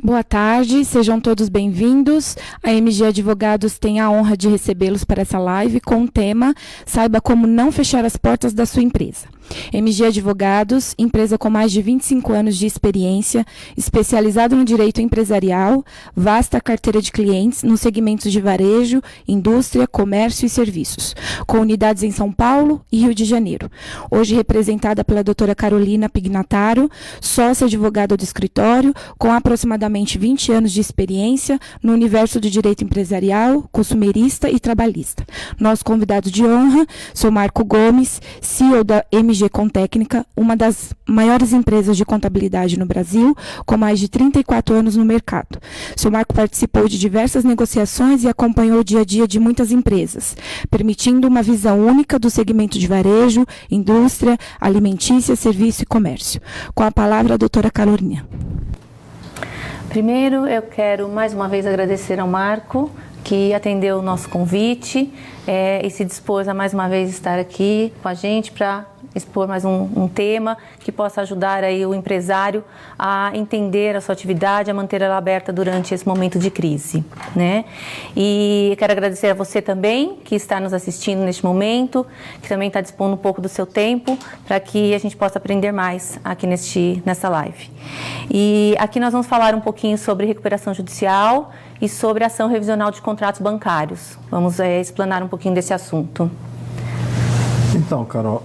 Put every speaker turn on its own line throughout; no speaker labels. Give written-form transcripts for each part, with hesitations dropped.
Boa tarde, sejam todos bem-vindos. A MG Advogados tem a honra de recebê-los para essa live com o tema Saiba como não fechar as portas da sua empresa. MG Advogados, empresa com mais de 25 anos de experiência, especializada no direito empresarial, vasta carteira de clientes nos segmentos de varejo, indústria, comércio e serviços, com unidades em São Paulo e Rio de Janeiro. Hoje representada pela doutora Carolina Pignataro, sócia advogada do escritório, com aproximadamente 20 anos de experiência no universo do direito empresarial, consumerista e trabalhista. Nosso convidado de honra, sou Marco Gomes, CEO da MG Contécnica, uma das maiores empresas de contabilidade no Brasil, com mais de 34 anos no mercado. Seu Marco participou de diversas negociações e acompanhou o dia a dia de muitas empresas, permitindo uma visão única do segmento de varejo, indústria, alimentícia, serviço e comércio. Com a palavra, a doutora Carolina.
Primeiro, eu quero mais uma vez agradecer ao Marco, que atendeu o nosso convite e se dispôs a mais uma vez estar aqui com a gente para expor mais um tema que possa ajudar aí o empresário a entender a sua atividade, a manter ela aberta durante esse momento de crise, né? E quero agradecer a você também que está nos assistindo neste momento, que também está dispondo um pouco do seu tempo para que a gente possa aprender mais aqui nessa live. E aqui nós vamos falar um pouquinho sobre recuperação judicial e sobre ação revisional de contratos bancários. Vamos explanar um pouquinho desse assunto.
Então, Carol,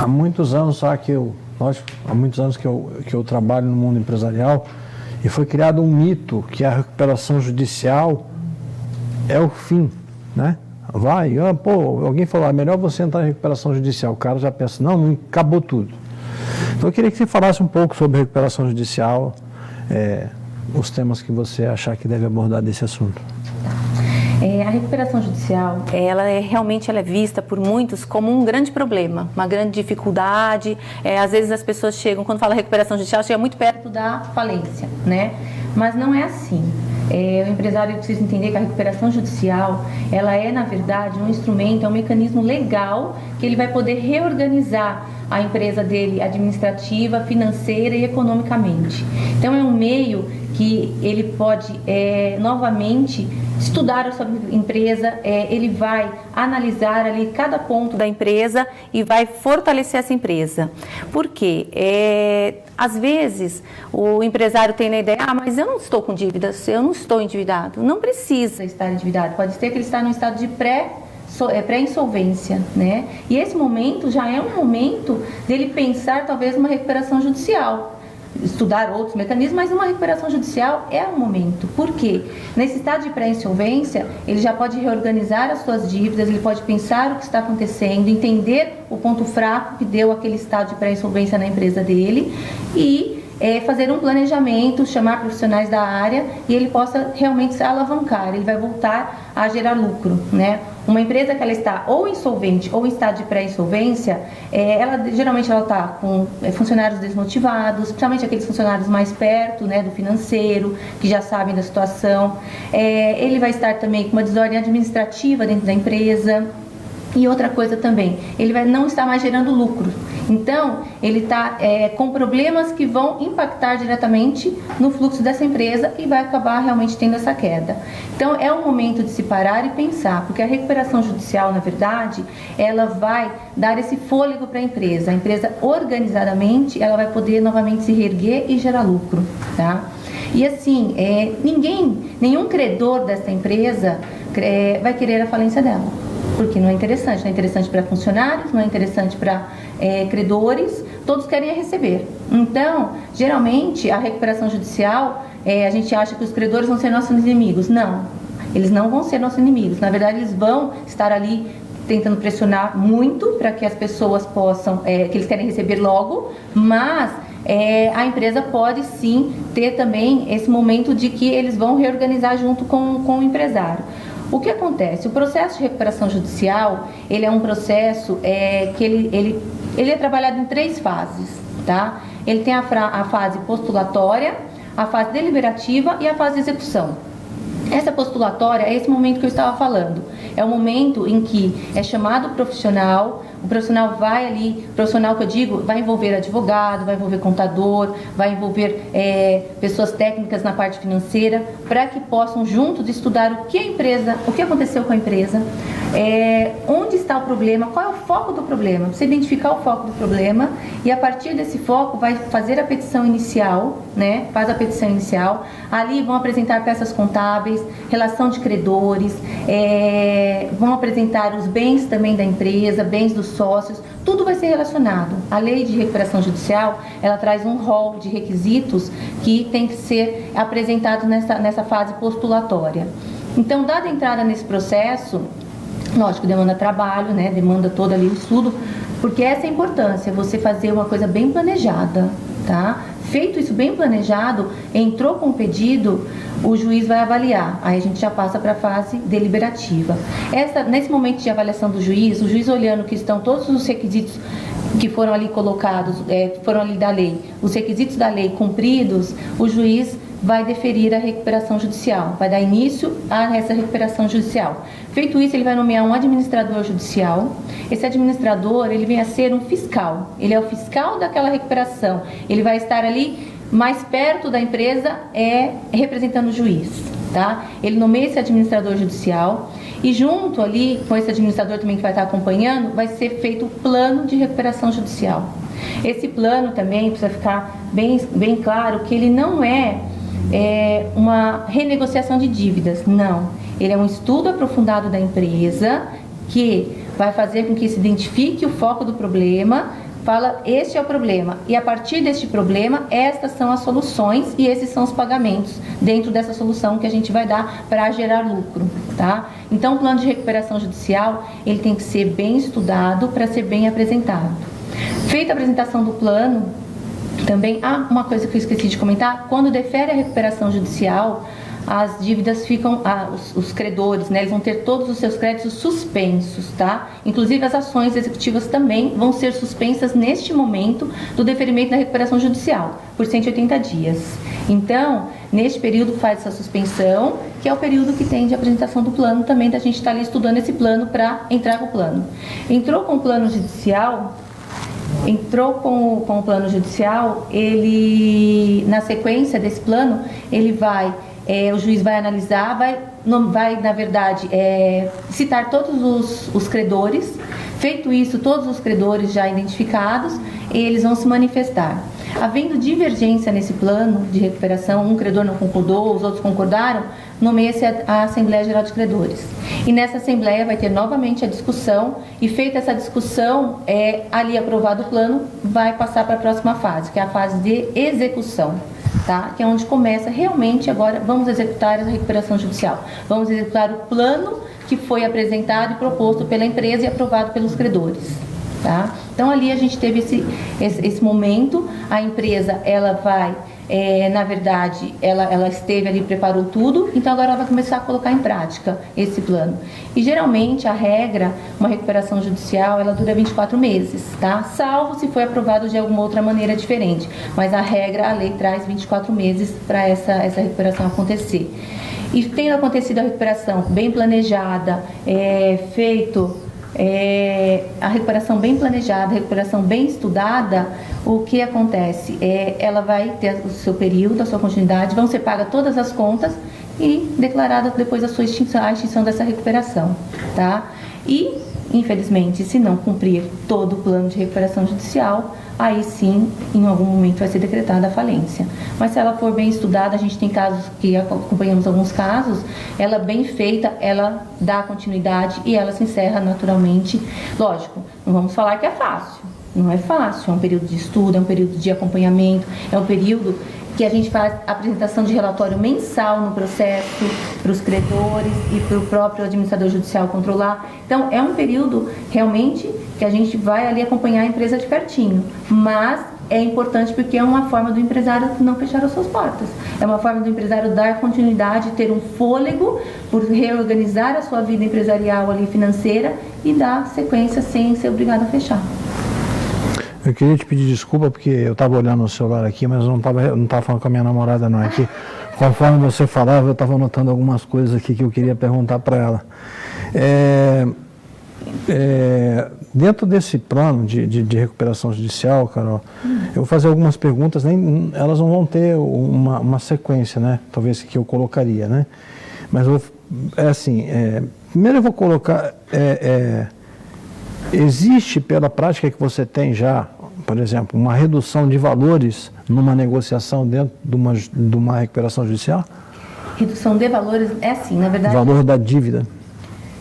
há muitos anos que eu trabalho no mundo empresarial e foi criado um mito que a recuperação judicial é o fim, né? Alguém falou, é melhor você entrar em recuperação judicial. O cara já pensa, não, acabou tudo. Então eu queria que você falasse um pouco sobre recuperação judicial, os temas que você achar que deve abordar desse assunto.
A recuperação judicial, ela é vista por muitos como um grande problema, uma grande dificuldade. Às vezes as pessoas chegam, quando fala recuperação judicial, chega muito perto da falência, né? Mas não é assim. O empresário precisa entender que a recuperação judicial, ela é, na verdade, um instrumento, é um mecanismo legal que ele vai poder reorganizar a empresa dele administrativa, financeira e economicamente. Então, é um meio que ele pode, novamente, estudar a sua empresa, ele vai analisar ali cada ponto da empresa e vai fortalecer essa empresa. Por quê? Às vezes, o empresário tem na ideia, mas eu não estou com dívidas, eu não estou endividado. Não precisa estar endividado, pode ser que ele está no estado de pré-insolvência, né? E esse momento já é um momento dele pensar talvez numa recuperação judicial, estudar outros mecanismos, mas uma recuperação judicial é o momento. Por quê? Nesse estado de pré-insolvência, ele já pode reorganizar as suas dívidas, ele pode pensar o que está acontecendo, entender o ponto fraco que deu aquele estado de pré-insolvência na empresa dele e fazer um planejamento, chamar profissionais da área e ele possa realmente se alavancar, ele vai voltar a gerar lucro, né? Uma empresa que ela está ou insolvente ou em estado de pré-insolvência, geralmente ela está com funcionários desmotivados, principalmente aqueles funcionários mais perto, né, do financeiro, que já sabem da situação. Ele vai estar também com uma desordem administrativa dentro da empresa. E outra coisa também, ele vai não estar mais gerando lucro. Então, ele está com problemas que vão impactar diretamente no fluxo dessa empresa e vai acabar realmente tendo essa queda. Então, é o momento de se parar e pensar, porque a recuperação judicial, na verdade, ela vai dar esse fôlego para a empresa. A empresa, organizadamente, ela vai poder novamente se reerguer e gerar lucro, tá? E assim, nenhum credor dessa empresa vai querer a falência dela. Porque não é interessante para funcionários, não é interessante para credores, todos querem receber. Então, geralmente, a recuperação judicial, a gente acha que os credores vão ser nossos inimigos. Não, eles não vão ser nossos inimigos. Na verdade, eles vão estar ali tentando pressionar muito para que as pessoas possam, que eles querem receber logo, mas a empresa pode sim ter também esse momento de que eles vão reorganizar junto com o empresário. O que acontece? O processo de recuperação judicial, ele é um processo que ele é trabalhado em 3 fases, tá? Ele tem a fase postulatória, a fase deliberativa e a fase de execução. Essa postulatória é esse momento que eu estava falando. É o momento em que é chamado o profissional, o profissional vai ali, profissional que eu digo, vai envolver advogado, vai envolver contador, vai envolver pessoas técnicas na parte financeira, para que possam juntos estudar o que aconteceu com a empresa, onde está o problema, qual é o foco do problema, você identificar o foco do problema e a partir desse foco vai fazer a petição inicial, né? Faz a petição inicial, ali vão apresentar peças contábeis, relação de credores, vão apresentar os bens também da empresa, bens dos sócios, tudo vai ser relacionado. A lei de recuperação judicial, ela traz um rol de requisitos que tem que ser apresentado nessa fase postulatória. Então, dada a entrada nesse processo, lógico, demanda trabalho, né? Demanda todo ali o estudo, porque essa é a importância, você fazer uma coisa bem planejada, tá? Feito isso bem planejado, entrou com o pedido, o juiz vai avaliar, aí a gente já passa para a fase deliberativa. Nesse momento de avaliação do juiz, o juiz olhando que estão todos os requisitos que foram ali colocados, foram ali da lei, os requisitos da lei cumpridos, o juiz vai deferir a recuperação judicial, vai dar início a essa recuperação judicial. Feito isso, ele vai nomear um administrador judicial. Esse administrador, ele vem a ser um fiscal, ele é o fiscal daquela recuperação, ele vai estar ali mais perto da empresa, representando o juiz, tá? Ele nomeia esse administrador judicial e junto ali, com esse administrador também que vai estar acompanhando, vai ser feito o plano de recuperação judicial. Esse plano também precisa ficar bem claro que ele não é uma renegociação de dívidas, não. Ele é um estudo aprofundado da empresa que vai fazer com que se identifique o foco do problema, fala, este é o problema, e a partir deste problema, estas são as soluções e esses são os pagamentos dentro dessa solução que a gente vai dar para gerar lucro, tá? Então, o plano de recuperação judicial, ele tem que ser bem estudado para ser bem apresentado. Feita a apresentação do plano, também há uma coisa que eu esqueci de comentar, quando defere a recuperação judicial, as dívidas ficam, os credores, né, eles vão ter todos os seus créditos suspensos, tá? Inclusive as ações executivas também vão ser suspensas neste momento do deferimento da recuperação judicial, por 180 dias. Então, neste período faz essa suspensão, que é o período que tem de apresentação do plano também, da gente estar ali estudando esse plano para entrar com o plano. Entrou com o plano judicial, ele, na sequência desse plano, ele vai, o juiz vai analisar, vai na verdade, citar todos os credores. Feito isso, todos os credores já identificados, eles vão se manifestar. Havendo divergência nesse plano de recuperação, um credor não concordou, os outros concordaram, nomeia-se a Assembleia Geral de Credores. E nessa Assembleia vai ter novamente a discussão, e feita essa discussão, ali aprovado o plano, vai passar para a próxima fase, que é a fase de execução, tá? Que é onde começa realmente agora, vamos executar a recuperação judicial, vamos executar o plano que foi apresentado e proposto pela empresa e aprovado pelos credores. Tá? Então ali a gente teve esse momento, a empresa ela vai, na verdade, ela esteve ali, preparou tudo, então agora ela vai começar a colocar em prática esse plano. E geralmente a regra, uma recuperação judicial, ela dura 24 meses, tá? Salvo se foi aprovado de alguma outra maneira diferente, mas a regra, a lei traz 24 meses para essa recuperação acontecer. E tendo acontecido a recuperação bem planejada, a recuperação bem planejada, a recuperação bem estudada, o que acontece? Ela vai ter o seu período, a sua continuidade, vão ser pagas todas as contas e declarada depois a extinção dessa recuperação, tá? E, infelizmente, se não cumprir todo o plano de recuperação judicial, aí sim, em algum momento vai ser decretada a falência. Mas se ela for bem estudada, a gente tem casos que acompanhamos alguns casos, ela bem feita, ela dá continuidade e ela se encerra naturalmente. Lógico, não vamos falar que é fácil, não é fácil, é um período de estudo, é um período de acompanhamento, é um período que a gente faz apresentação de relatório mensal no processo para os credores e para o próprio administrador judicial controlar. Então, é um período realmente que a gente vai ali acompanhar a empresa de pertinho, mas é importante porque é uma forma do empresário não fechar as suas portas. É uma forma do empresário dar continuidade, ter um fôlego por reorganizar a sua vida empresarial ali, financeira, e dar sequência sem ser obrigado a fechar.
Eu queria te pedir desculpa porque eu estava olhando o celular aqui, mas eu não estava falando com a minha namorada não. Aqui, conforme você falava, eu estava anotando algumas coisas aqui que eu queria perguntar para ela. Dentro desse plano de recuperação judicial, Carol, eu vou fazer algumas perguntas, elas não vão ter uma sequência, né? Talvez que eu colocaria, né? Mas primeiro eu vou colocar, existe pela prática que você tem já, por exemplo, uma redução de valores numa negociação dentro de uma recuperação judicial?
Redução de valores é assim, na verdade...
Valor da dívida.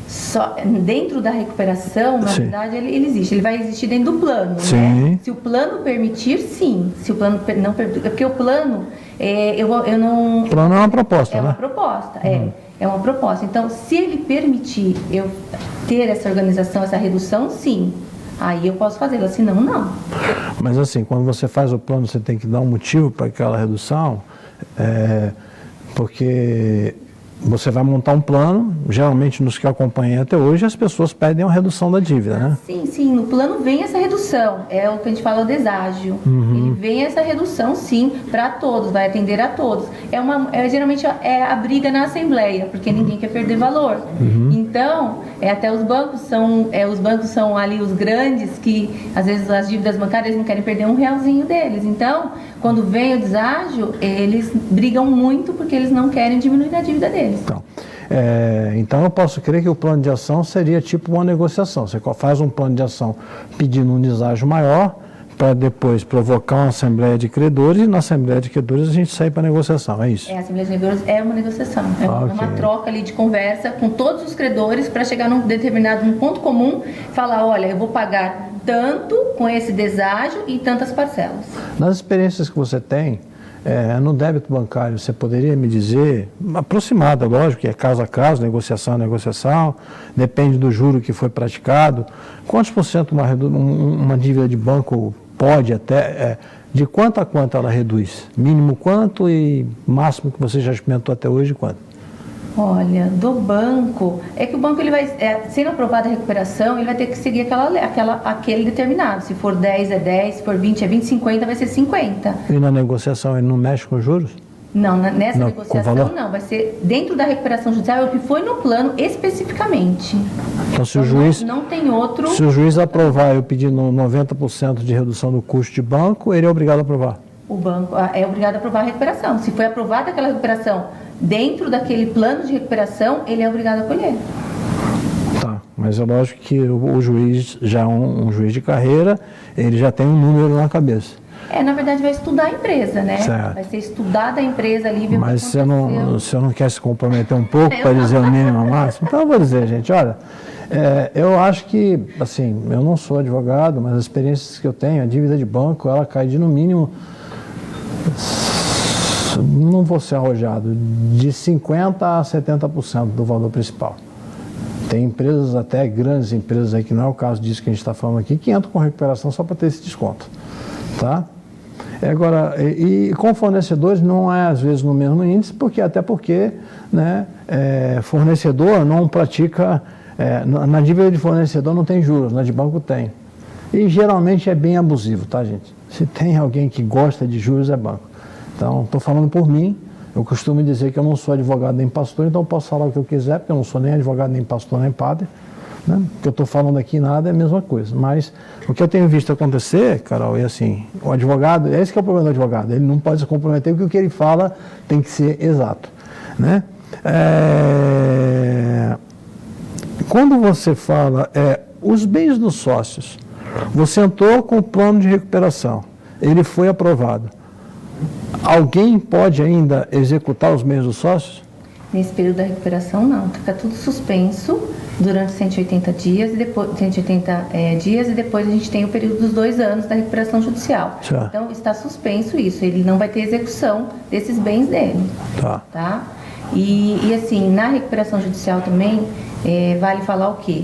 Só, dentro da recuperação, na verdade, ele existe. Ele vai existir dentro do plano, né? Se o plano permitir, sim. Se o plano não permitir... Porque o plano, eu não...
O plano é uma proposta, né?
É uma proposta, é uma proposta. Então, se ele permitir eu ter essa organização, essa redução, sim. Aí eu posso fazê-la, senão, não.
Mas assim, quando você faz o plano, você tem que dar um motivo para aquela redução, porque... Você vai montar um plano, geralmente nos que eu acompanhei até hoje, as pessoas pedem uma redução da dívida, né?
Sim, no plano vem essa redução, é o que a gente fala, o deságio. Ele vem essa redução, sim, para todos, vai atender a todos. Geralmente é a briga na Assembleia, porque ninguém quer perder valor. Então, até os bancos são ali os grandes, que às vezes as dívidas bancárias não querem perder R$1 deles. Então, quando vem o deságio, eles brigam muito porque eles não querem diminuir a dívida deles.
Então eu posso crer que o plano de ação seria tipo uma negociação. Você faz um plano de ação pedindo um deságio maior para depois provocar uma assembleia de credores e na assembleia de credores a gente sai para negociação, é isso?
A assembleia de credores é uma negociação, uma troca ali de conversa com todos os credores para chegar num ponto comum, falar, olha, eu vou pagar tanto com esse deságio e tantas parcelas.
Nas experiências que você tem, no débito bancário, você poderia me dizer, aproximada, lógico, que é caso a caso, negociação a negociação, depende do juro que foi praticado, quantos por cento uma dívida de banco pode até, de quanto a quanto ela reduz? Mínimo quanto e máximo que você já experimentou até hoje, quanto?
Olha, do banco, é que o banco, ele vai, sendo aprovada a recuperação, ele vai ter que seguir aquele determinado. Se for 10 é 10, se for 20 é 20, 50 vai ser 50.
E na negociação ele não mexe com juros?
Não, nessa negociação não, vai ser dentro da recuperação judicial, é o que foi no plano especificamente.
Então se o juiz...
Não tem outro...
Se o juiz aprovar eu pedir 90% de redução do custo de banco, ele é obrigado a aprovar?
O banco é obrigado a aprovar a recuperação. Se foi aprovada aquela recuperação dentro daquele plano de recuperação, ele é obrigado a colher.
Tá, mas é lógico que o juiz já é um juiz de carreira, ele já tem um número na cabeça.
Na verdade vai estudar a empresa, né?
Certo.
Vai ser estudada a empresa ali.
Mas você não quer se comprometer um pouco para dizer o mínimo máximo? Então eu vou dizer, gente, olha, eu acho que, assim, eu não sou advogado, mas as experiências que eu tenho, a dívida de banco, ela cai de no mínimo... Não vou ser arrojado, de 50% a 70% do valor principal. Tem empresas, até grandes empresas aí, que não é o caso disso que a gente está falando aqui, que entram com recuperação só para ter esse desconto. Tá? Agora, e com fornecedores não é às vezes no mesmo índice, até porque né, fornecedor não pratica, na dívida de fornecedor não tem juros, na de banco tem. E geralmente é bem abusivo, tá, gente? Se tem alguém que gosta de juros, é banco. Então, estou falando por mim, eu costumo dizer que eu não sou advogado nem pastor, então eu posso falar o que eu quiser, porque eu não sou nem advogado, nem pastor, nem padre. Né? O que eu estou falando aqui nada é a mesma coisa. Mas o que eu tenho visto acontecer, Carol, é assim, o advogado, esse que é o problema do advogado, ele não pode se comprometer porque o que ele fala tem que ser exato. Né? Quando você fala, os bens dos sócios, você entrou com o plano de recuperação, ele foi aprovado. Alguém pode ainda executar os bens dos sócios?
Nesse período da recuperação, não. Fica tudo suspenso durante 180 dias e depois, 180 dias, e depois a gente tem o período dos 2 anos da recuperação judicial.
Certo.
Então, está suspenso isso. Ele não vai ter execução desses bens dele. Tá? E assim, na recuperação judicial também, vale falar o quê?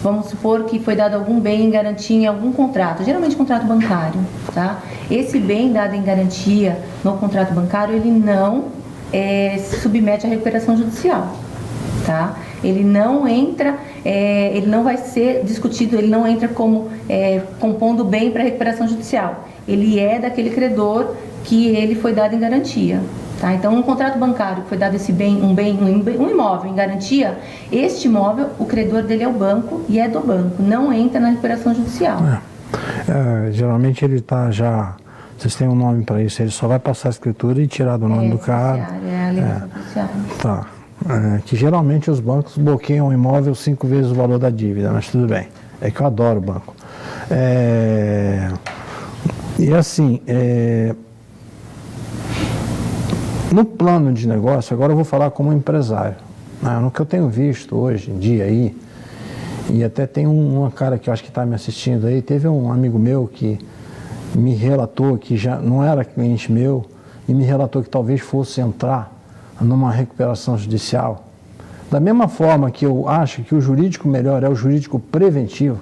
Vamos supor que foi dado algum bem em garantia em algum contrato, geralmente contrato bancário, tá? Esse bem dado em garantia no contrato bancário, ele não se submete à recuperação judicial, tá? Ele não entra, ele não vai ser discutido, ele não entra como compondo bem para recuperação judicial. Ele é daquele credor que ele foi dado em garantia, Tá? Então, um contrato bancário que foi dado esse bem, um imóvel em garantia, este imóvel, o credor dele é o banco e é do banco, não entra na recuperação judicial.
Geralmente ele está já, vocês têm um nome para isso, ele só vai passar a escritura e tirar do nome do cara.
É a alienação fiduciária.
Tá. Que geralmente os bancos bloqueiam o imóvel 5 vezes o valor da dívida, mas tudo bem. É que eu adoro o banco. E assim, no plano de negócio, agora eu vou falar como empresário. No que eu tenho visto hoje em dia aí, e até tem uma cara que eu acho que está me assistindo aí, teve um amigo meu que me relatou que já não era cliente meu, e me relatou que talvez fosse entrar numa recuperação judicial. Da mesma forma que eu acho que o jurídico melhor é o jurídico preventivo,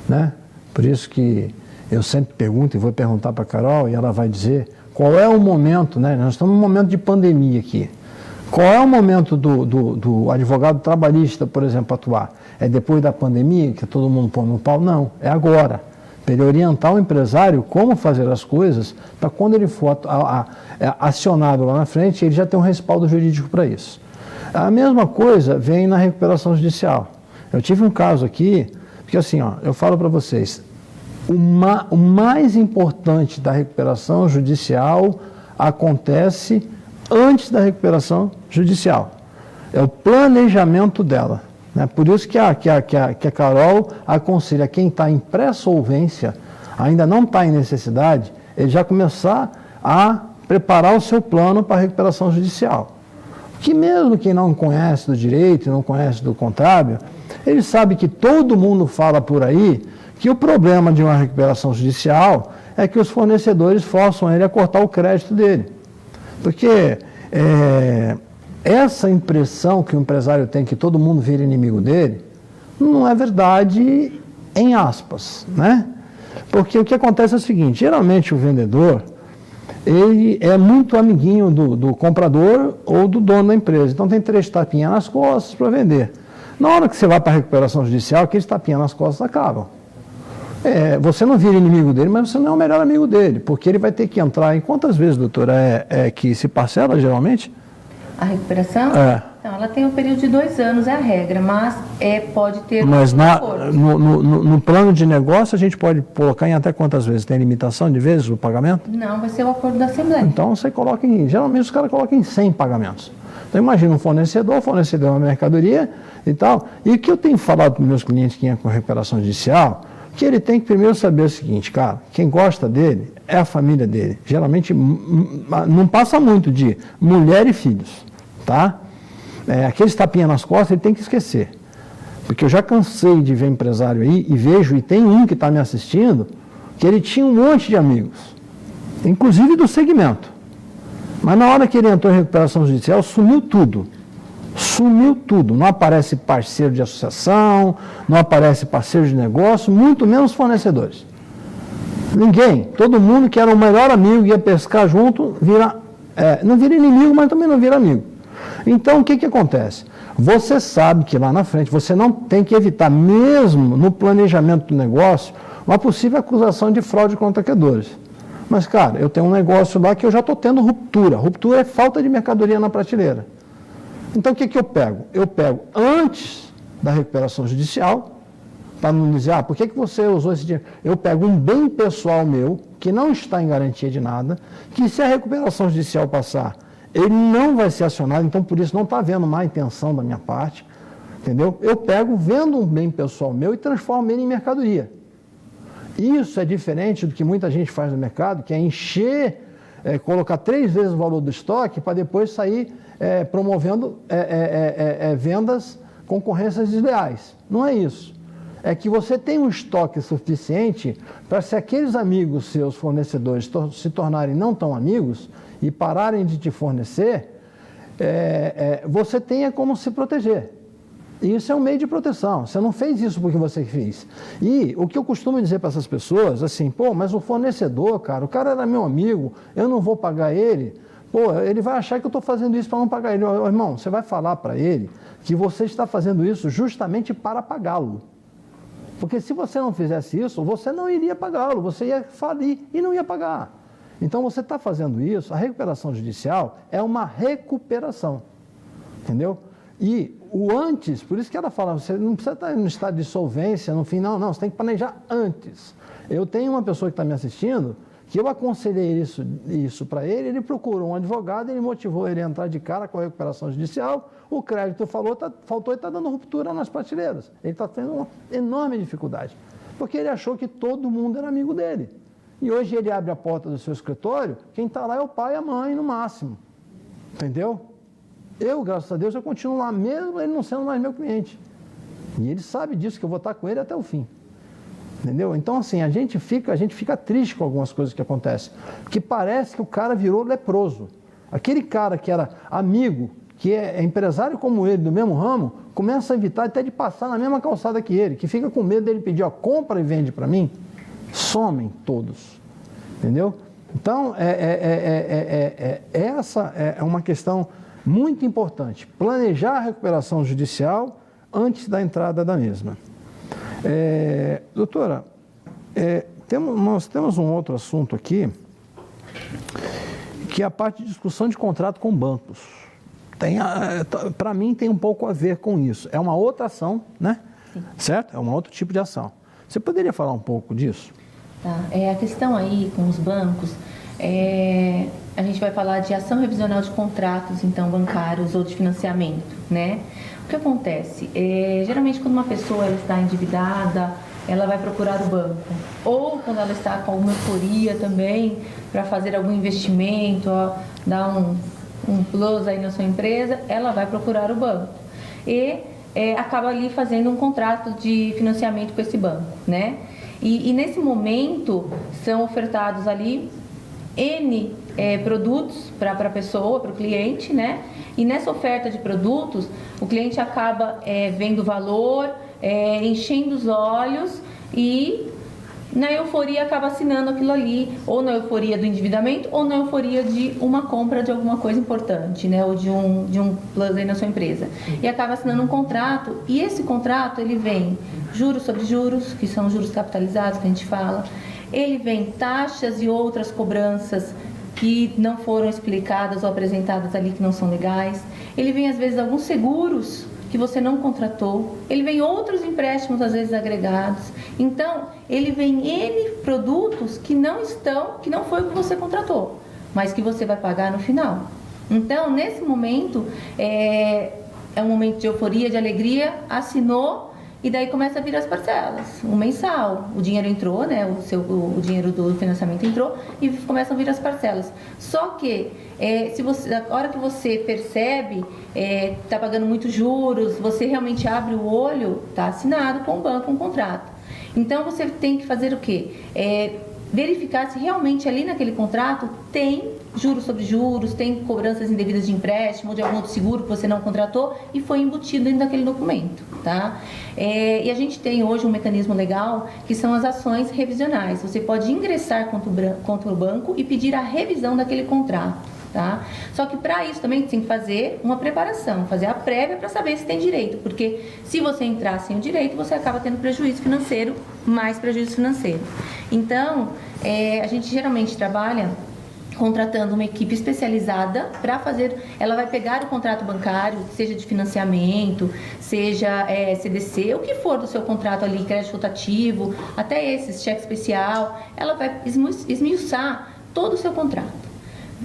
né? Por isso que eu sempre pergunto e vou perguntar para a Carol e ela vai dizer qual é o momento, né? Nós estamos num momento de pandemia aqui. Qual é o momento do advogado trabalhista, por exemplo, atuar? É depois da pandemia, que todo mundo põe no pau? Não, é agora. Para ele orientar o empresário como fazer as coisas, para quando ele for acionado lá na frente, ele já tem um respaldo jurídico para isso. A mesma coisa vem na recuperação judicial. Eu tive um caso aqui, porque assim, eu falo para vocês, o mais importante da recuperação judicial acontece antes da recuperação judicial. É o planejamento dela. Né? Por isso que a Carol aconselha quem está em pré-solvência, ainda não está em necessidade, ele já começar a preparar o seu plano para a recuperação judicial. Que mesmo quem não conhece do direito e não conhece do contábil, ele sabe que todo mundo fala por aí que o problema de uma recuperação judicial é que os fornecedores forçam ele a cortar o crédito dele. Porque essa impressão que o empresário tem que todo mundo vira inimigo dele, não é verdade em aspas, né? Porque o que acontece é o seguinte, geralmente o vendedor, ele é muito amiguinho do comprador ou do dono da empresa. Então tem 3 tapinhas nas costas para vender. Na hora que você vai para a recuperação judicial, aqueles tapinhas nas costas acabam. Você não vira inimigo dele, mas você não é o melhor amigo dele, porque ele vai ter que entrar em quantas vezes, doutora, que se parcela geralmente?
A recuperação? Então, ela tem um período de 2 anos, é a regra, mas pode ter...
Mas no plano de negócio a gente pode colocar em até quantas vezes? Tem limitação de vezes o pagamento?
Não, vai ser o acordo da Assembleia.
Então você coloca geralmente os caras colocam em 100 pagamentos. Então imagina um fornecedor uma mercadoria e tal. E o que eu tenho falado para os meus clientes que entram com recuperação judicial, que ele tem que primeiro saber o seguinte, cara, quem gosta dele é a família dele. Geralmente não passa muito de mulher e filhos, tá? Aqueles tapinhas nas costas ele tem que esquecer. Porque eu já cansei de ver empresário aí e vejo, e tem um que está me assistindo, que ele tinha um monte de amigos, inclusive do segmento. Mas na hora que ele entrou em recuperação judicial, sumiu tudo. Sumiu tudo. Não aparece parceiro de associação, não aparece parceiro de negócio, muito menos fornecedores. Ninguém. Todo mundo que era o melhor amigo, ia pescar junto, não vira inimigo, mas também não vira amigo. Então, o que acontece? Você sabe que lá na frente, você não tem que evitar, mesmo no planejamento do negócio, uma possível acusação de fraude contra credores. Mas, cara, eu tenho um negócio lá que eu já estou tendo ruptura. Ruptura é falta de mercadoria na prateleira. Então, o que eu pego? Eu pego antes da recuperação judicial, para não dizer, por que você usou esse dinheiro? Eu pego um bem pessoal meu, que não está em garantia de nada, que se a recuperação judicial passar, ele não vai ser acionado, então por isso não está havendo má intenção da minha parte, entendeu? Eu pego, vendo um bem pessoal meu e transformo ele em mercadoria. Isso é diferente do que muita gente faz no mercado, que é encher, colocar 3 vezes o valor do estoque para depois sair promovendo vendas, concorrências desleais. Não é isso. É que você tem um estoque suficiente para, se aqueles amigos seus fornecedores se tornarem não tão amigos e pararem de te fornecer, você tenha como se proteger. E isso é um meio de proteção. Você não fez isso porque você fez. E o que eu costumo dizer para essas pessoas, assim, mas o fornecedor, cara, o cara era meu amigo, eu não vou pagar ele, ele vai achar que eu estou fazendo isso para não pagar ele. Irmão, você vai falar para ele que você está fazendo isso justamente para pagá-lo. Porque se você não fizesse isso, você não iria pagá-lo, você ia falir e não ia pagar. Então você está fazendo isso, a recuperação judicial é uma recuperação, entendeu? E o antes, por isso que ela fala, você não precisa estar no estado de solvência, no fim, não, você tem que planejar antes. Eu tenho uma pessoa que está me assistindo, que eu aconselhei isso para ele, ele procurou um advogado, ele motivou ele a entrar de cara com a recuperação judicial, o crédito faltou e está dando ruptura nas prateleiras. Ele está tendo uma enorme dificuldade, porque ele achou que todo mundo era amigo dele. E hoje ele abre a porta do seu escritório, quem está lá é o pai e a mãe, no máximo. Entendeu? Eu, graças a Deus, eu continuo lá, mesmo ele não sendo mais meu cliente. E ele sabe disso, que eu vou estar com ele até o fim. Entendeu? Então, assim, a gente fica triste com algumas coisas que acontecem. Porque parece que o cara virou leproso. Aquele cara que era amigo, que é empresário como ele, do mesmo ramo, começa a evitar até de passar na mesma calçada que ele, que fica com medo dele pedir, ó, compra e vende para mim. Somem todos. Entendeu? Então, essa é uma questão muito importante. Planejar a recuperação judicial antes da entrada da mesma. Doutora, nós temos um outro assunto aqui, que é a parte de discussão de contrato com bancos. Para mim tem um pouco a ver com isso. É uma outra ação, né?
Sim.
Certo? É um outro tipo de ação. Você poderia falar um pouco disso?
Tá. A questão aí com os bancos, a gente vai falar de ação revisional de contratos, então, bancários ou de financiamento, né? O que acontece? Geralmente, quando uma pessoa ela está endividada, ela vai procurar o banco. Ou quando ela está com alguma euforia também, para fazer algum investimento, dar um plus aí na sua empresa, ela vai procurar o banco. E acaba ali fazendo um contrato de financiamento com esse banco, né? E nesse momento, são ofertados ali N produtos para a pessoa, para o cliente, né? E nessa oferta de produtos, o cliente acaba vendo o valor, enchendo os olhos e na euforia acaba assinando aquilo ali, ou na euforia do endividamento, ou na euforia de uma compra de alguma coisa importante, né? Ou de um plus aí na sua empresa. E acaba assinando um contrato, e esse contrato ele vem juros sobre juros, que são juros capitalizados que a gente fala, ele vem taxas e outras cobranças que não foram explicadas ou apresentadas ali, que não são legais. Ele vem, às vezes, alguns seguros que você não contratou. Ele vem outros empréstimos, às vezes, agregados. Então, ele vem N produtos que não foi o que você contratou, mas que você vai pagar no final. Então, nesse momento, é um momento de euforia, de alegria, assinou, e daí começa a vir as parcelas, um mensal, o dinheiro entrou, né? O dinheiro do financiamento entrou e começam a vir as parcelas. Só que a hora que você percebe, está pagando muitos juros, você realmente abre o olho, está assinado com o banco um contrato. Então você tem que fazer o quê? Verificar se realmente ali naquele contrato tem juros sobre juros, tem cobranças indevidas de empréstimo, de algum outro seguro que você não contratou e foi embutido dentro daquele documento, tá? E a gente tem hoje um mecanismo legal que são as ações revisionais. Você pode ingressar contra o banco e pedir a revisão daquele contrato, tá? Só que para isso também tem que fazer uma preparação, fazer a prévia para saber se tem direito, porque se você entrar sem o direito, você acaba tendo prejuízo financeiro, mais prejuízo financeiro. Então, a gente geralmente trabalha contratando uma equipe especializada para fazer, ela vai pegar o contrato bancário, seja de financiamento, seja CDC, o que for do seu contrato ali, crédito rotativo, até esses, cheque especial, ela vai esmiuçar todo o seu contrato.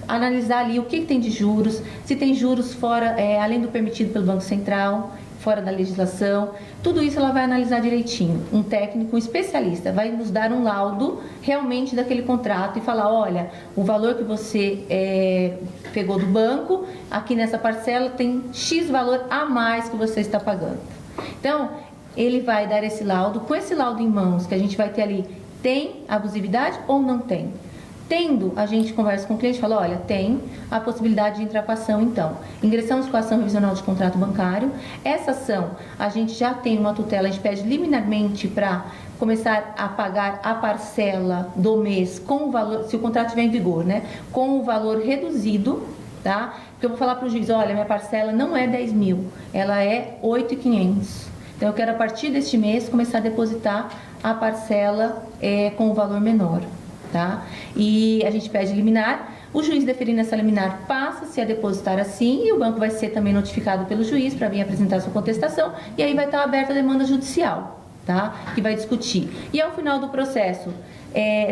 Analisar ali o que tem de juros, se tem juros fora, além do permitido pelo Banco Central, fora da legislação, tudo isso ela vai analisar direitinho. Um técnico, um especialista, vai nos dar um laudo realmente daquele contrato e falar, olha, o valor que você pegou do banco, aqui nessa parcela tem X valor a mais que você está pagando. Então, ele vai dar esse laudo, com esse laudo em mãos, que a gente vai ter ali, tem abusividade ou não tem? Tendo, a gente conversa com o cliente e fala, olha, tem a possibilidade de entrar com a ação, então. Ingressamos com a ação revisional de contrato bancário. Essa ação, a gente já tem uma tutela, a gente pede liminarmente para começar a pagar a parcela do mês com o valor, se o contrato estiver em vigor, né? Com o valor reduzido, tá? Porque eu vou falar para o juiz, olha, minha parcela não é 10 mil, ela é 8.500. Então, eu quero, a partir deste mês, começar a depositar a parcela com o valor menor. tá? E a gente pede liminar, o juiz deferindo essa liminar passa-se a depositar assim, e o banco vai ser também notificado pelo juiz para vir apresentar sua contestação, e aí vai estar aberta a demanda judicial, tá? Que vai discutir. E ao final do processo,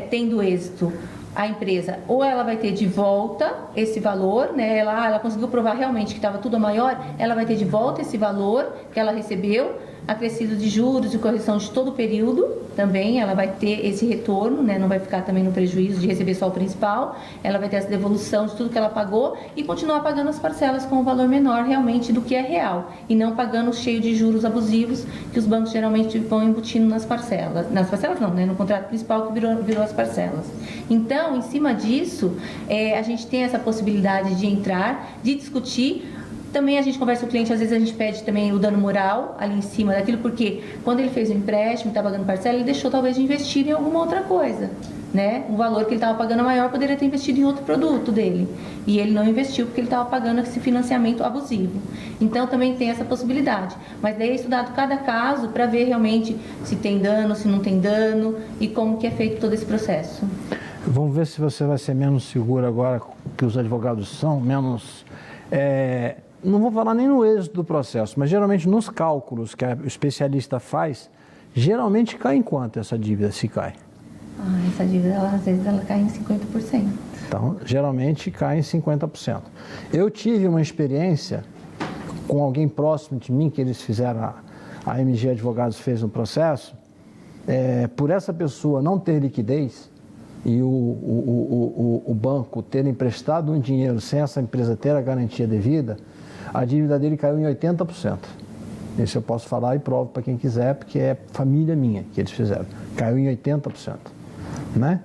tendo êxito, a empresa ou ela vai ter de volta esse valor, né? Ela conseguiu provar realmente que estava tudo maior, ela vai ter de volta esse valor que ela recebeu, acrescido de juros e correção de todo o período também, ela vai ter esse retorno, né? Não vai ficar também no prejuízo de receber só o principal, ela vai ter essa devolução de tudo que ela pagou e continuar pagando as parcelas com um valor menor realmente do que é real, e não pagando cheio de juros abusivos que os bancos geralmente vão embutindo nas parcelas não, né? No contrato principal que virou as parcelas. Então, em cima disso, a gente tem essa possibilidade de entrar, de discutir. Também a gente conversa com o cliente, às vezes a gente pede também o dano moral ali em cima daquilo, porque quando ele fez o empréstimo, está pagando parcela, ele deixou talvez de investir em alguma outra coisa, né? O valor que ele estava pagando maior poderia ter investido em outro produto dele, e ele não investiu porque ele estava pagando esse financiamento abusivo. Então também tem essa possibilidade, mas daí é estudado cada caso para ver realmente se tem dano, se não tem dano e como que é feito todo esse processo.
Vamos ver se você vai ser menos seguro agora que os advogados são, menos... Não vou falar nem no êxito do processo, mas geralmente nos cálculos que o especialista faz, geralmente cai em quanto essa dívida, se cai?
Essa dívida, às vezes, ela cai em 50%.
Então, geralmente cai em 50%. Eu tive uma experiência com alguém próximo de mim, que eles fizeram, a MG Advogados fez um processo, por essa pessoa não ter liquidez e o banco ter emprestado um dinheiro sem essa empresa ter a garantia devida, a dívida dele caiu em 80%. Isso eu posso falar e provo para quem quiser, porque é família minha que eles fizeram. Caiu em 80%. Né?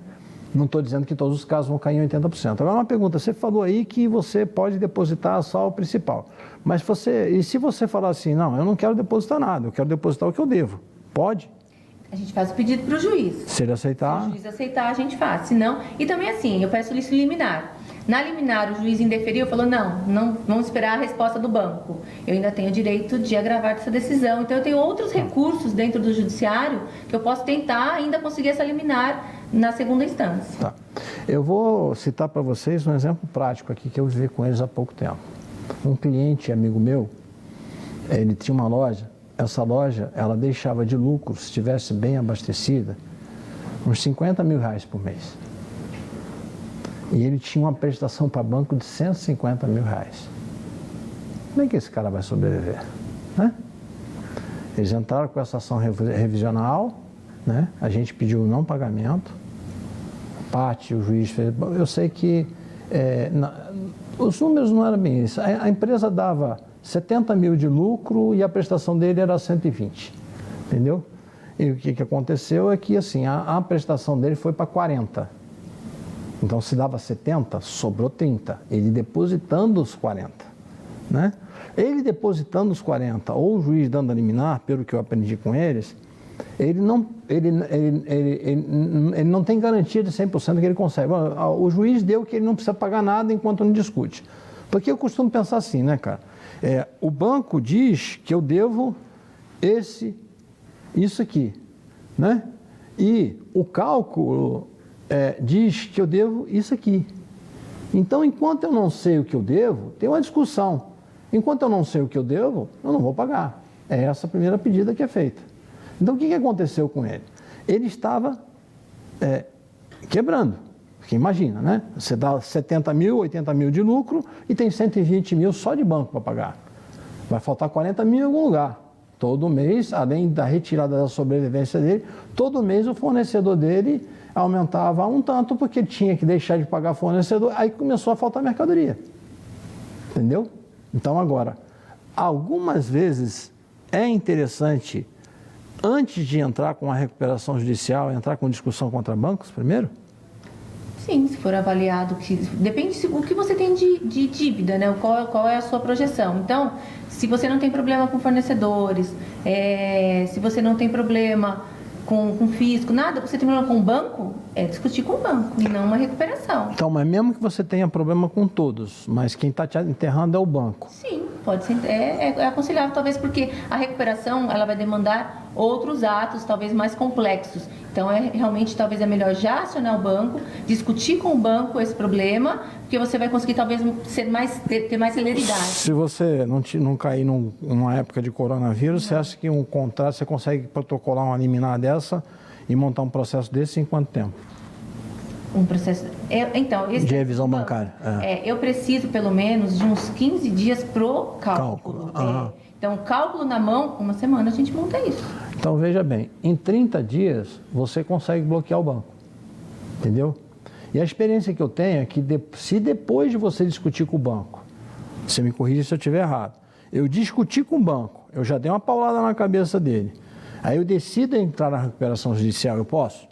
Não estou dizendo que todos os casos vão cair em 80%. Agora uma pergunta, você falou aí que você pode depositar só o principal. Mas se você falar assim, não, eu não quero depositar nada, eu quero depositar o que eu devo, pode?
A gente faz o pedido para o juiz.
Se ele aceitar...
Se o juiz aceitar, a gente faz. Se não... E também assim, eu peço lista liminar. Na liminar, o juiz indeferiu, falou, não, vamos esperar a resposta do banco. Eu ainda tenho o direito de agravar essa decisão. Então, eu tenho outros recursos dentro do judiciário que eu posso tentar ainda conseguir essa liminar na segunda instância.
Tá. Eu vou citar para vocês um exemplo prático aqui que eu vivi com eles há pouco tempo. Um cliente, amigo meu, ele tinha uma loja. Essa loja, ela deixava de lucro, se estivesse bem abastecida, uns 50 mil reais por mês. E ele tinha uma prestação para banco de 150 mil reais. Como é que esse cara vai sobreviver? Né? Eles entraram com essa ação revisional, né? A gente pediu o não pagamento, parte o juiz fez. Eu sei que os números não eram bem isso. A empresa dava 70 mil de lucro e a prestação dele era 120, entendeu? E o que aconteceu é que assim, a prestação dele foi para 40. Então, se dava 70, sobrou 30. Ele depositando os 40. Né? Ele depositando os 40, ou o juiz dando a liminar, pelo que eu aprendi com eles, ele não tem garantia de 100% que ele consegue. O juiz deu que ele não precisa pagar nada enquanto não discute. Porque eu costumo pensar assim, né, cara? O banco diz que eu devo isso aqui, né? E o cálculo... diz que eu devo isso aqui. Então, enquanto eu não sei o que eu devo, tem uma discussão. Enquanto eu não sei o que eu devo, eu não vou pagar. É essa a primeira pedida que é feita. Então, o que aconteceu com ele? Ele estava quebrando. Porque imagina, né? Você dá 70 mil, 80 mil de lucro e tem 120 mil só de banco para pagar. Vai faltar 40 mil em algum lugar. Todo mês, além da retirada da sobrevivência dele, todo mês o fornecedor dele aumentava um tanto porque ele tinha que deixar de pagar fornecedor, aí começou a faltar mercadoria. Entendeu? Então agora, algumas vezes é interessante, antes de entrar com a recuperação judicial, entrar com discussão contra bancos primeiro?
Sim, se for avaliado, depende o que você tem de dívida, né? Qual é a sua projeção. Então, se você não tem problema com fornecedores, se você não tem problema com fisco, nada, você tem problema com o banco, discutir com o banco e não uma recuperação.
Então, mas mesmo que você tenha problema com todos, mas quem está te enterrando é o banco.
Sim, Pode ser, é aconselhável, talvez porque a recuperação ela vai demandar outros atos, talvez mais complexos. Então, realmente, talvez é melhor já acionar o banco, discutir com o banco esse problema, porque você vai conseguir, talvez, ter mais celeridade.
Se você não cair numa época de coronavírus, você acha que um contrato, você consegue protocolar uma liminar dessa e montar um processo desse em quanto tempo?
Um processo...
de revisão bancária.
Eu preciso, pelo menos, de uns 15 dias pro cálculo. Então, cálculo na mão, uma semana a gente monta isso.
Então, veja bem, em 30 dias você consegue bloquear o banco, entendeu? E a experiência que eu tenho é que se depois de você discutir com o banco, você me corrige se eu estiver errado, eu discuti com o banco, eu já dei uma paulada na cabeça dele, aí eu decido entrar na recuperação judicial, eu posso?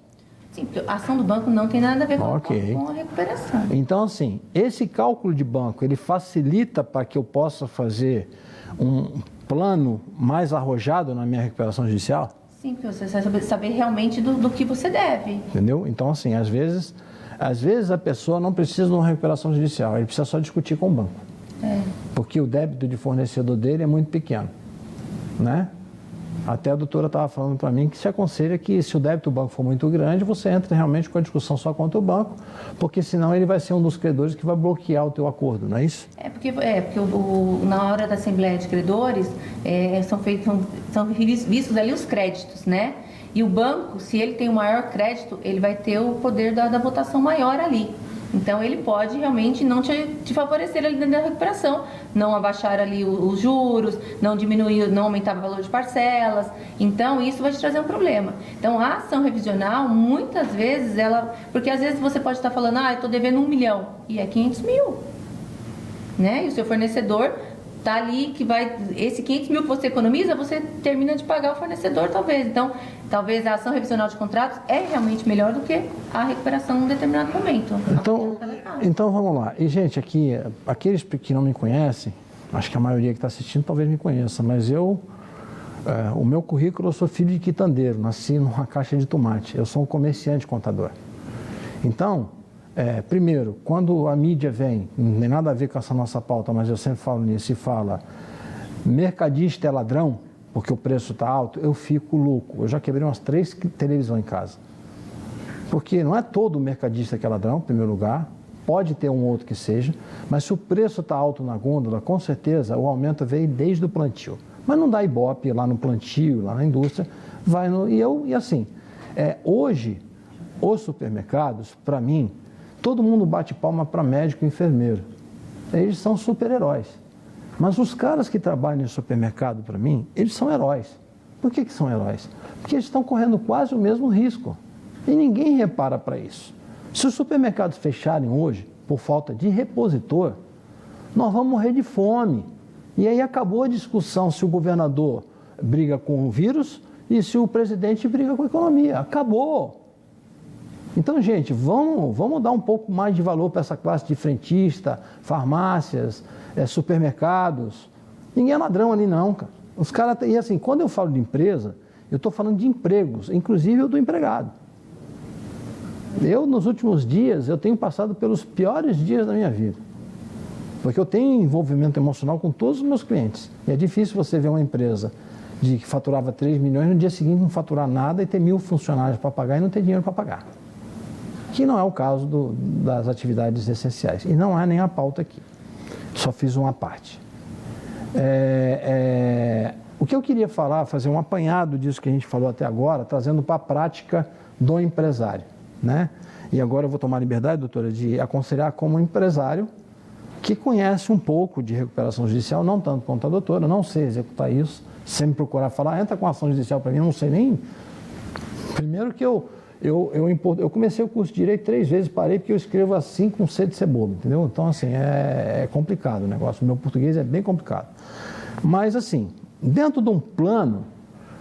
Sim, porque a ação do banco não tem nada a ver com a recuperação.
Então, assim, esse cálculo de banco, ele facilita para que eu possa fazer um plano mais arrojado na minha recuperação judicial?
Sim, porque você vai saber realmente do que você deve.
Entendeu? Então, assim, às vezes a pessoa não precisa de uma recuperação judicial, ele precisa só discutir com o banco. Porque o débito de fornecedor dele é muito pequeno, né? Até a doutora estava falando para mim que se aconselha que se o débito do banco for muito grande, você entra realmente com a discussão só contra o banco, porque senão ele vai ser um dos credores que vai bloquear o teu acordo, não é isso?
Porque na hora da Assembleia de Credores são vistos ali os créditos, né? E o banco, se ele tem o maior crédito, ele vai ter o poder da votação maior ali. Então, ele pode realmente não te favorecer ali dentro da recuperação, não abaixar ali os juros, não diminuir, não aumentar o valor de parcelas. Então, isso vai te trazer um problema. Então, a ação revisional, muitas vezes, porque às vezes você pode estar falando, eu estou devendo 1 milhão, e é 500 mil. Né? E o seu fornecedor está ali, esse 500 mil que você economiza, você termina de pagar o fornecedor, talvez. Então, talvez a ação revisional de contratos é realmente melhor do que a recuperação em um determinado momento.
Então vamos lá. E, gente, aqui, aqueles que não me conhecem, acho que a maioria que está assistindo talvez me conheça, mas o meu currículo, eu sou filho de quitandeiro, nasci numa caixa de tomate. Eu sou um comerciante contador. Então, primeiro, quando a mídia vem, não tem nada a ver com essa nossa pauta, mas eu sempre falo nisso, e fala mercadista é ladrão, porque o preço está alto, eu fico louco. Eu já quebrei umas 3 televisões em casa. Porque não é todo mercadista que é ladrão, em primeiro lugar, pode ter um outro que seja, mas se o preço está alto na gôndola, com certeza o aumento veio desde o plantio. Mas não dá ibope lá no plantio, lá na indústria, hoje, os supermercados, para mim, todo mundo bate palma para médico e enfermeiro. Eles são super-heróis. Mas os caras que trabalham no supermercado, para mim, eles são heróis. Por que são heróis? Porque eles estão correndo quase o mesmo risco. E ninguém repara para isso. Se os supermercados fecharem hoje, por falta de repositor, nós vamos morrer de fome. E aí acabou a discussão se o governador briga com o vírus e se o presidente briga com a economia. Acabou. Então, gente, vamos dar um pouco mais de valor para essa classe de frentista, farmácias, supermercados. Ninguém é ladrão ali não, cara. Os caras, e assim, quando eu falo de empresa, eu estou falando de empregos, inclusive eu do empregado. Eu, nos últimos dias, eu tenho passado pelos piores dias da minha vida. Porque eu tenho envolvimento emocional com todos os meus clientes. E é difícil você ver uma empresa que faturava 3 milhões, no dia seguinte não faturar nada e ter 1.000 funcionários para pagar e não ter dinheiro para pagar. Que não é o caso das atividades essenciais. E não é nem a pauta aqui. Só fiz uma parte. O que eu queria falar, fazer um apanhado disso que a gente falou até agora, trazendo para a prática do empresário, né? E agora eu vou tomar a liberdade, doutora, de aconselhar como empresário que conhece um pouco de recuperação judicial, não tanto quanto a doutora, não sei executar isso, sem me procurar falar, entra com ação judicial para mim, eu não sei nem... Primeiro que eu comecei o curso de Direito 3 vezes, parei porque eu escrevo assim com C de cebola, entendeu? Então, assim, é complicado o negócio, o meu português é bem complicado. Mas, assim, dentro de um plano,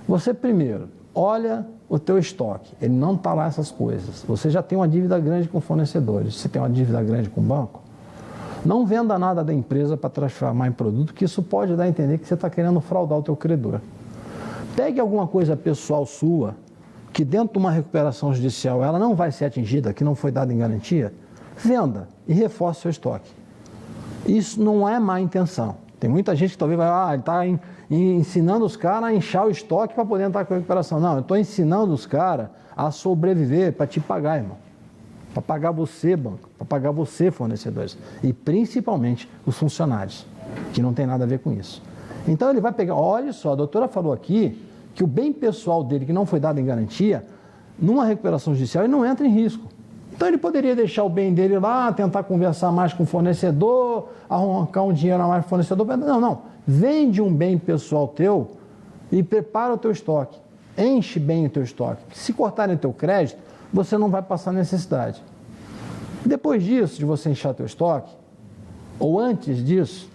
você primeiro olha o teu estoque, ele não está lá essas coisas. Você já tem uma dívida grande com fornecedores, você tem uma dívida grande com o banco, não venda nada da empresa para transformar em produto, que isso pode dar a entender que você está querendo fraudar o teu credor. Pegue alguma coisa pessoal sua, que dentro de uma recuperação judicial ela não vai ser atingida, que não foi dada em garantia, venda e reforce seu estoque. Isso não é má intenção, Tem muita gente que talvez vai, ele está ensinando os caras a inchar o estoque para poder entrar com a recuperação. Não, eu estou ensinando os caras a sobreviver para te pagar, irmão. Para pagar você, banco, para pagar você, fornecedores. E principalmente os funcionários, que não tem nada a ver com isso. Então ele vai pegar, olha só, a doutora falou aqui que o bem pessoal dele, que não foi dado em garantia, numa recuperação judicial, ele não entra em risco. Então ele poderia deixar o bem dele lá, tentar conversar mais com o fornecedor, arrancar um dinheiro a mais com o fornecedor. Não. Vende um bem pessoal teu e prepara o teu estoque. Enche bem o teu estoque. Se cortarem o teu crédito, você não vai passar necessidade. Depois disso, de você inchar teu estoque, ou antes disso,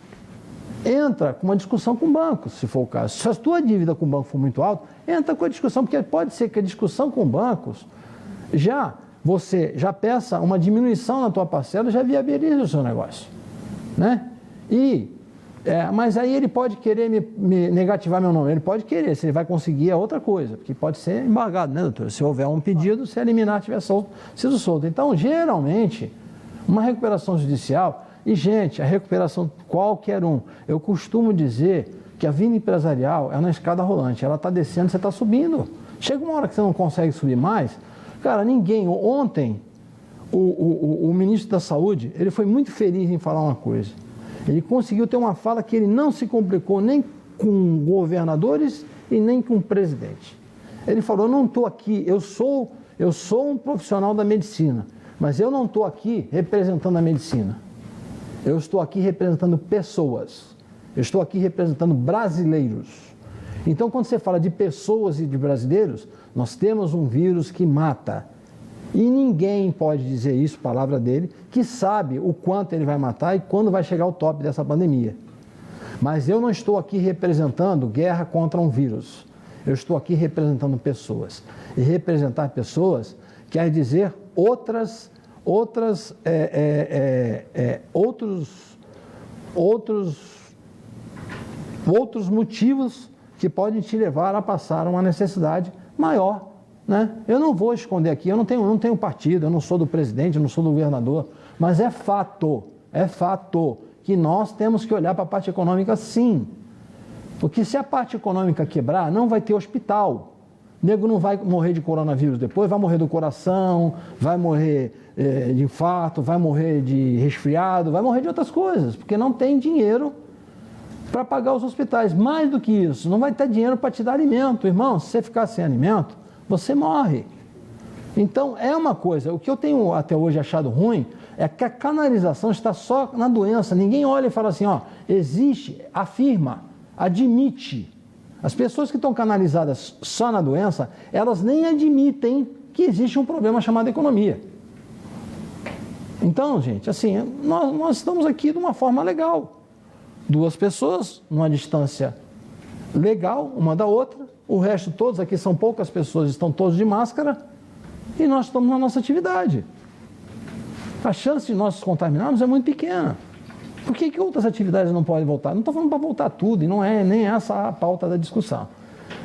entra com uma discussão com o banco, se for o caso. Se a tua dívida com o banco for muito alta, entra com a discussão, porque pode ser que a discussão com bancos você já peça uma diminuição na tua parcela, já viabiliza o seu negócio, né? Mas aí ele pode querer me negativar meu nome, ele pode querer, se ele vai conseguir é outra coisa, porque pode ser embargado, né, doutor? Se houver um pedido, se a liminar tiver sido solto. Então, geralmente, uma recuperação judicial, e gente, a recuperação qualquer um, eu costumo dizer que a vida empresarial é uma escada rolante, ela está descendo, você está subindo. Chega uma hora que você não consegue subir mais. Cara, ontem, o ministro da Saúde, ele foi muito feliz em falar uma coisa. Ele conseguiu ter uma fala que ele não se complicou nem com governadores e nem com o presidente. Ele falou, eu não estou aqui, eu sou um profissional da medicina, mas eu não estou aqui representando a medicina. Eu estou aqui representando pessoas. Eu estou aqui representando brasileiros. Então, quando você fala de pessoas e de brasileiros, nós temos um vírus que mata. E ninguém pode dizer isso, palavra dele, que sabe o quanto ele vai matar e quando vai chegar o top dessa pandemia. Mas eu não estou aqui representando guerra contra um vírus. Eu estou aqui representando pessoas. E representar pessoas quer dizer outros motivos que podem te levar a passar uma necessidade maior, né? Eu não vou esconder aqui, eu não tenho partido, eu não sou do presidente, eu não sou do governador, mas é fato que nós temos que olhar para a parte econômica sim, porque se a parte econômica quebrar, não vai ter hospital, o nego não vai morrer de coronavírus depois, vai morrer do coração, vai morrer de infarto, vai morrer de resfriado, vai morrer de outras coisas, porque não tem dinheiro para pagar os hospitais. Mais do que isso, não vai ter dinheiro para te dar alimento. Irmão, se você ficar sem alimento, você morre. Então, é uma coisa, o que eu tenho até hoje achado ruim é que a canalização está só na doença. Ninguém olha e fala assim, ó, existe, afirma, admite. As pessoas que estão canalizadas só na doença, elas nem admitem que existe um problema chamado economia. Então, gente, assim, nós estamos aqui de uma forma legal. Duas pessoas, numa distância legal, uma da outra, o resto todos, aqui são poucas pessoas, estão todos de máscara, e nós estamos na nossa atividade. A chance de nós nos contaminarmos é muito pequena. Por que outras atividades não podem voltar? Não estou falando para voltar tudo, e não é nem essa a pauta da discussão,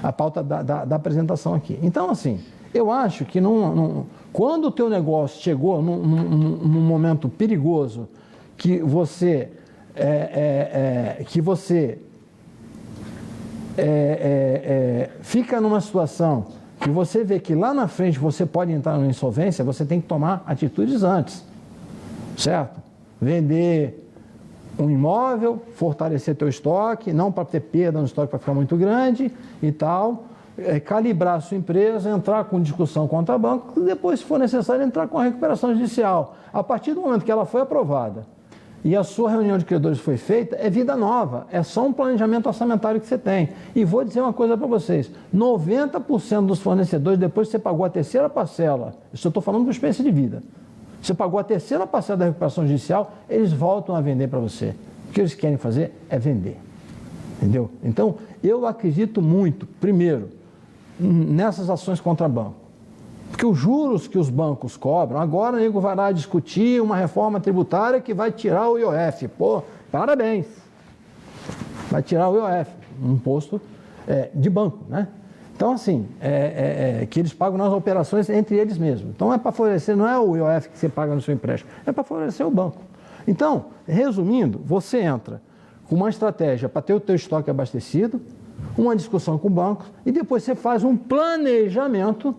a pauta da apresentação aqui. Então, assim, eu acho que quando o teu negócio chegou num momento perigoso, que você fica numa situação que você vê que lá na frente você pode entrar numa insolvência, você tem que tomar atitudes antes, certo? Vender um imóvel, fortalecer teu estoque, não para ter perda no estoque para ficar muito grande e tal, calibrar a sua empresa, entrar com discussão contra banco, e depois, se for necessário, entrar com a recuperação judicial. A partir do momento que ela foi aprovada e a sua reunião de credores foi feita, é vida nova, é só um planejamento orçamentário que você tem. E vou dizer uma coisa para vocês, 90% dos fornecedores, depois que você pagou a terceira parcela, isso eu estou falando com experiência de vida, você pagou a terceira parcela da recuperação judicial, eles voltam a vender para você. O que eles querem fazer é vender. Entendeu? Então, eu acredito muito, primeiro, nessas ações contra banco. Porque os juros que os bancos cobram, agora o nego vai lá discutir uma reforma tributária que vai tirar o IOF. Pô, parabéns! Vai tirar o IOF, um imposto de banco, né? Então, assim, que eles pagam nas operações entre eles mesmos. Então, é para favorecer, não é o IOF que você paga no seu empréstimo, é para favorecer o banco. Então, resumindo, você entra com uma estratégia para ter o teu estoque abastecido, uma discussão com o banco e depois você faz um planejamento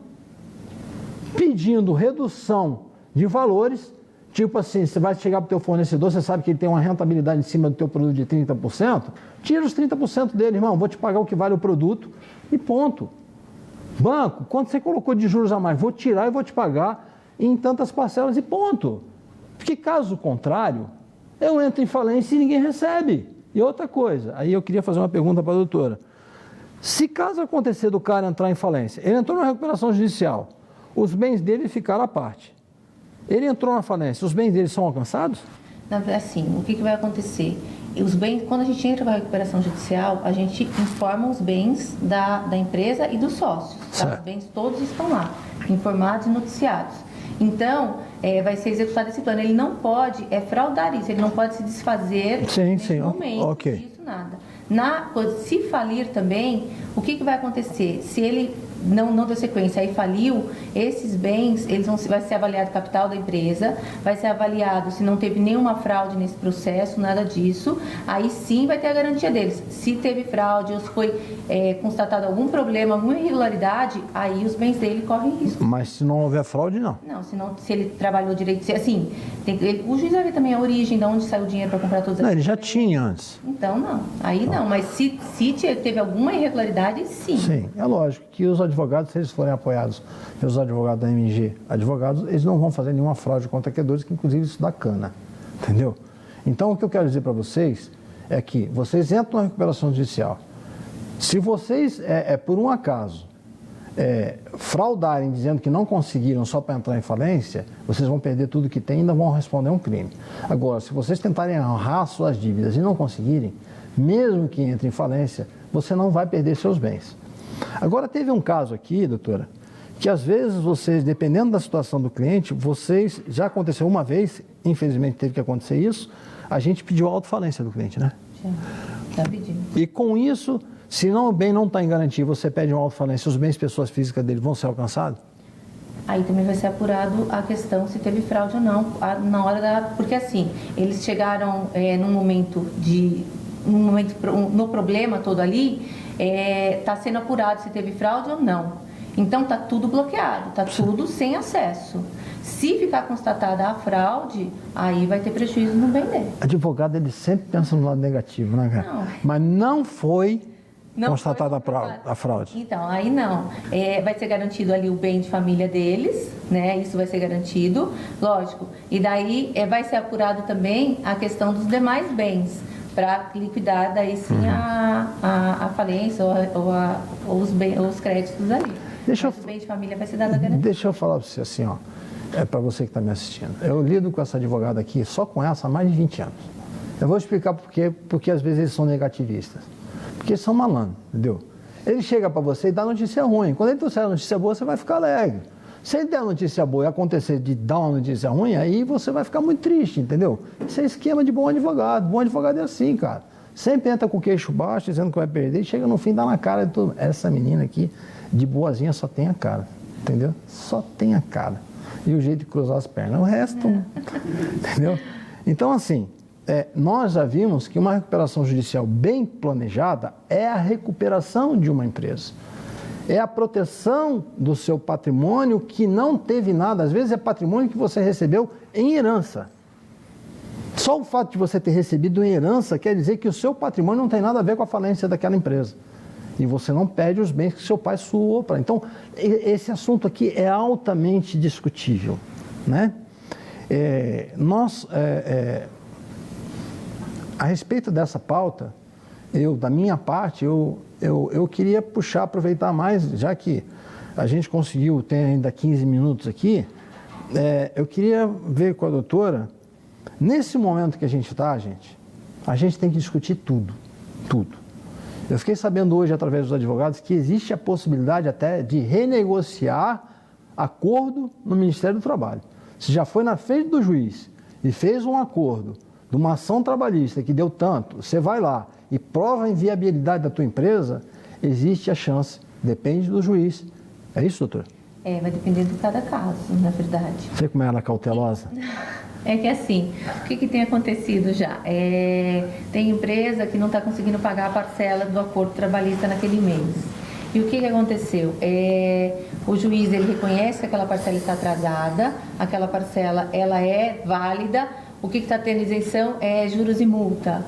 pedindo redução de valores, tipo assim, você vai chegar para o teu fornecedor, você sabe que ele tem uma rentabilidade em cima do teu produto de 30%, tira os 30% dele, irmão, vou te pagar o que vale o produto e ponto. Banco, quanto você colocou de juros a mais? Vou tirar e vou te pagar em tantas parcelas e ponto. Porque caso contrário, eu entro em falência e ninguém recebe. E outra coisa, aí eu queria fazer uma pergunta para a doutora. Se caso acontecer do cara entrar em falência, ele entrou na recuperação judicial, os bens dele ficaram à parte. Ele entrou na falência, os bens dele são alcançados?
Assim, o que vai acontecer? Os bens, quando a gente entra com a recuperação judicial, a gente informa os bens da empresa e dos sócios. Tá? Os bens todos estão lá, informados e noticiados. Então, vai ser executado esse plano. Ele não pode fraudar isso, ele não pode se desfazer nesse momento disso, nada. Se falir também, o que vai acontecer? Se ele não deu sequência, aí faliu, esses bens, vai ser avaliado o capital da empresa, vai ser avaliado se não teve nenhuma fraude nesse processo, nada disso, aí sim vai ter a garantia deles. Se teve fraude ou se foi constatado algum problema, alguma irregularidade, aí os bens dele correm risco.
Mas se não houver fraude, não? Não,
se ele trabalhou direito, assim, o juiz vai ver também a origem, de onde saiu o dinheiro para comprar todas as
coisas. Ele já tinha antes.
Então, não. Aí não, mas se teve alguma irregularidade, sim.
Sim, é lógico que os advogados, se eles forem apoiados pelos advogados da MG, advogados, eles não vão fazer nenhuma fraude contra credores, que inclusive isso dá cana, entendeu? Então, o que eu quero dizer para vocês é que vocês entram na recuperação judicial. Se vocês, por um acaso, fraudarem dizendo que não conseguiram só para entrar em falência, vocês vão perder tudo que tem e ainda vão responder a um crime. Agora, se vocês tentarem honrar suas dívidas e não conseguirem, mesmo que entre em falência, você não vai perder seus bens. Agora, teve um caso aqui, doutora, que às vezes vocês, dependendo da situação do cliente, já aconteceu uma vez, infelizmente teve que acontecer isso, a gente pediu a autofalência do cliente, né?
Já pedimos.
E com isso, se o bem não está em garantia, você pede uma autofalência, os bens pessoas físicas dele vão ser alcançados?
Aí também vai ser apurado a questão se teve fraude ou não, na hora porque assim, eles chegaram no problema todo ali, está sendo apurado se teve fraude ou não. Então está tudo bloqueado, está tudo sem acesso. Se ficar constatada a fraude, aí vai ter prejuízo no bem dele.
Advogado, ele sempre pensa no lado negativo, né, cara? Não. Mas não foi constatada a fraude.
Então, aí não. Vai ser garantido ali o bem de família deles, né? Isso vai ser garantido, lógico. E daí vai ser apurado também a questão dos demais bens, para liquidar daí sim a falência ou os créditos ali. O bem de família vai ser dado a garantia.
Deixa eu falar para você assim, ó. Para você que está me assistindo. Eu lido com essa advogada aqui, só com essa, há mais de 20 anos. Eu vou explicar porque às vezes eles são negativistas. Porque eles são malandros, entendeu? Ele chega para você e dá notícia ruim. Quando ele trouxer a notícia boa, você vai ficar alegre. Se ele der a notícia boa e acontecer de dar uma notícia ruim, aí você vai ficar muito triste, entendeu? Isso é esquema de bom advogado. Bom advogado é assim, cara. Sempre entra com o queixo baixo, dizendo que vai perder, e chega no fim e dá na cara de todo mundo. Essa menina aqui, de boazinha, só tem a cara, entendeu? Só tem a cara. E o jeito de cruzar as pernas. O resto, entendeu? Então, assim, nós já vimos que uma recuperação judicial bem planejada é a recuperação de uma empresa. É a proteção do seu patrimônio que não teve nada. Às vezes é patrimônio que você recebeu em herança. Só o fato de você ter recebido em herança quer dizer que o seu patrimônio não tem nada a ver com a falência daquela empresa. E você não perde os bens que seu pai suou para. Então, esse assunto aqui é altamente discutível, né? A respeito dessa pauta, da minha parte, eu queria aproveitar mais, já que a gente conseguiu ter ainda 15 minutos aqui, eu queria ver com a doutora, nesse momento que a gente está, a gente tem que discutir tudo. Eu fiquei sabendo hoje, através dos advogados, que existe a possibilidade até de renegociar acordo no Ministério do Trabalho. Se já foi na frente do juiz e fez um acordo de uma ação trabalhista que deu tanto, você vai lá e prova a inviabilidade da tua empresa, existe a chance, depende do juiz. É isso, doutor?
Vai depender de cada caso, na verdade.
Você como ela é cautelosa?
É que assim, o que tem acontecido já? Tem empresa que não está conseguindo pagar a parcela do acordo trabalhista naquele mês. E o que aconteceu? O juiz ele reconhece que aquela parcela está atrasada, aquela parcela ela é válida, o que está tendo isenção é juros e multa.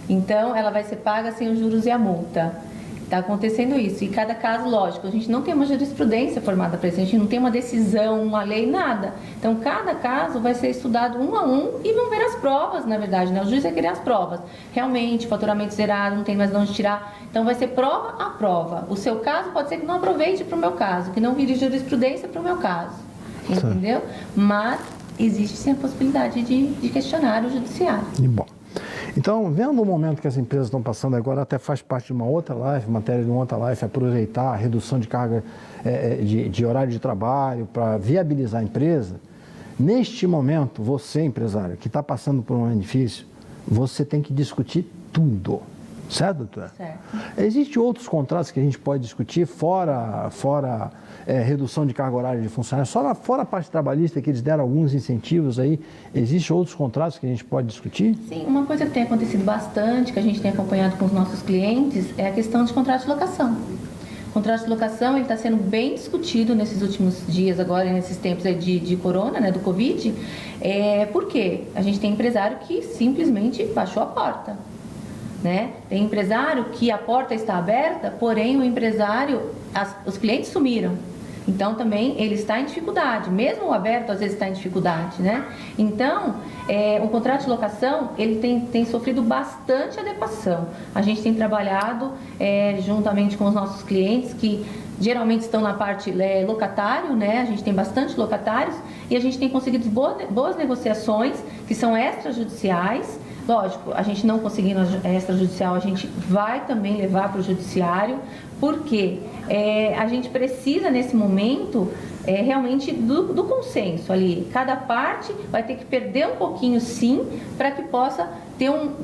Então, ela vai ser paga sem os juros e a multa. Está acontecendo isso. E cada caso, lógico, a gente não tem uma jurisprudência formada para isso, a gente não tem uma decisão, uma lei, nada. Então, cada caso vai ser estudado um a um e vão ver as provas, na verdade, né? O juiz vai querer as provas. Realmente, faturamento zerado, não tem mais de onde tirar. Então, vai ser prova a prova. O seu caso pode ser que não aproveite para o meu caso, que não vire jurisprudência para o meu caso. Entendeu? Mas existe sim a possibilidade de questionar o judiciário.
E bom. Então, vendo o momento que as empresas estão passando agora, até faz parte de uma outra live, matéria de uma outra live, aproveitar a redução de carga de horário de trabalho para viabilizar a empresa. Neste momento, você, empresário, que está passando por um momento difícil, você tem que discutir tudo. Certo, doutora?
Certo.
Existem outros contratos que a gente pode discutir, fora redução de carga horária de funcionários, fora a parte trabalhista, que eles deram alguns incentivos aí, existem outros contratos que a gente pode discutir?
Sim, uma coisa que tem acontecido bastante, que a gente tem acompanhado com os nossos clientes, é a questão de contrato de locação. O contrato de locação ele está sendo bem discutido nesses últimos dias, agora nesses tempos aí de corona, né, do Covid. Por quê? A gente tem empresário que simplesmente baixou a porta. Né? Tem empresário que a porta está aberta, porém o empresário, os clientes sumiram. Então também ele está em dificuldade, mesmo o aberto às vezes está em dificuldade, né? Então, o contrato de locação ele tem sofrido bastante adequação. A gente tem trabalhado juntamente com os nossos clientes que geralmente estão na parte locatário, né? A gente tem bastante locatários e a gente tem conseguido boas negociações que são extrajudiciais. Lógico, a gente não conseguindo extrajudicial, a gente vai também levar para o judiciário, porque a gente precisa, nesse momento, realmente do consenso ali. Cada parte vai ter que perder um pouquinho, sim, para que possa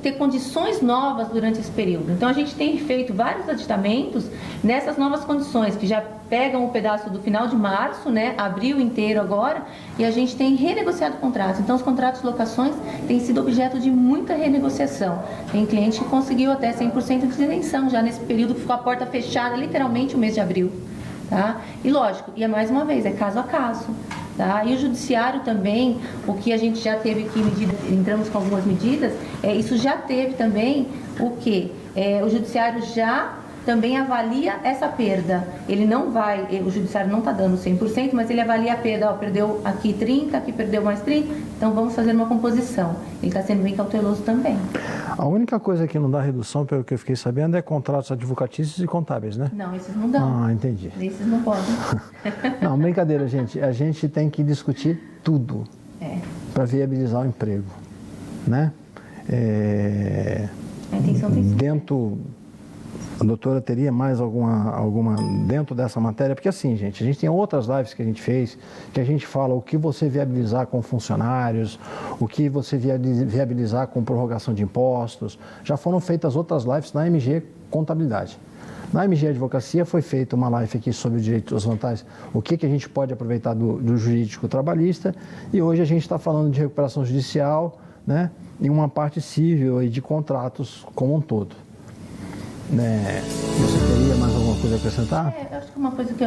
ter condições novas durante esse período. Então, a gente tem feito vários aditamentos nessas novas condições, que já pegam o pedaço do final de março, né, abril inteiro agora, e a gente tem renegociado contratos. Então, os contratos de locações têm sido objeto de muita renegociação. Tem cliente que conseguiu até 100% de isenção já nesse período que ficou a porta fechada, literalmente, o mês de abril. Tá? E lógico, e mais uma vez, é caso a caso. Tá? E o judiciário também, o que a gente já teve aqui, entramos com algumas medidas, isso já teve também o quê? O judiciário já também avalia essa perda. Ele não vai, o judiciário não está dando 100%, mas ele avalia a perda. Perdeu aqui 30, aqui perdeu mais 30, então vamos fazer uma composição. Ele está sendo bem cauteloso também.
A única coisa que não dá redução, pelo que eu fiquei sabendo, é contratos advocatícios e contábeis, né?
Não, esses não dão.
Ah, entendi.
Esses não podem.
Não, brincadeira, gente. A gente tem que discutir tudo para viabilizar o emprego, né?
A intenção tem sido.
Dentro... A doutora teria mais alguma dentro dessa matéria? Porque assim, gente, a gente tem outras lives que a gente fez, que a gente fala o que você viabilizar com funcionários, o que você viabilizar com prorrogação de impostos. Já foram feitas outras lives na MG Contabilidade. Na MG Advocacia foi feita uma live aqui sobre o direito das vantagens, o que a gente pode aproveitar do jurídico trabalhista, e hoje a gente está falando de recuperação judicial, né, e uma parte civil e de contratos como um todo. Você teria mais alguma coisa a acrescentar?
Eu acho que uma coisa que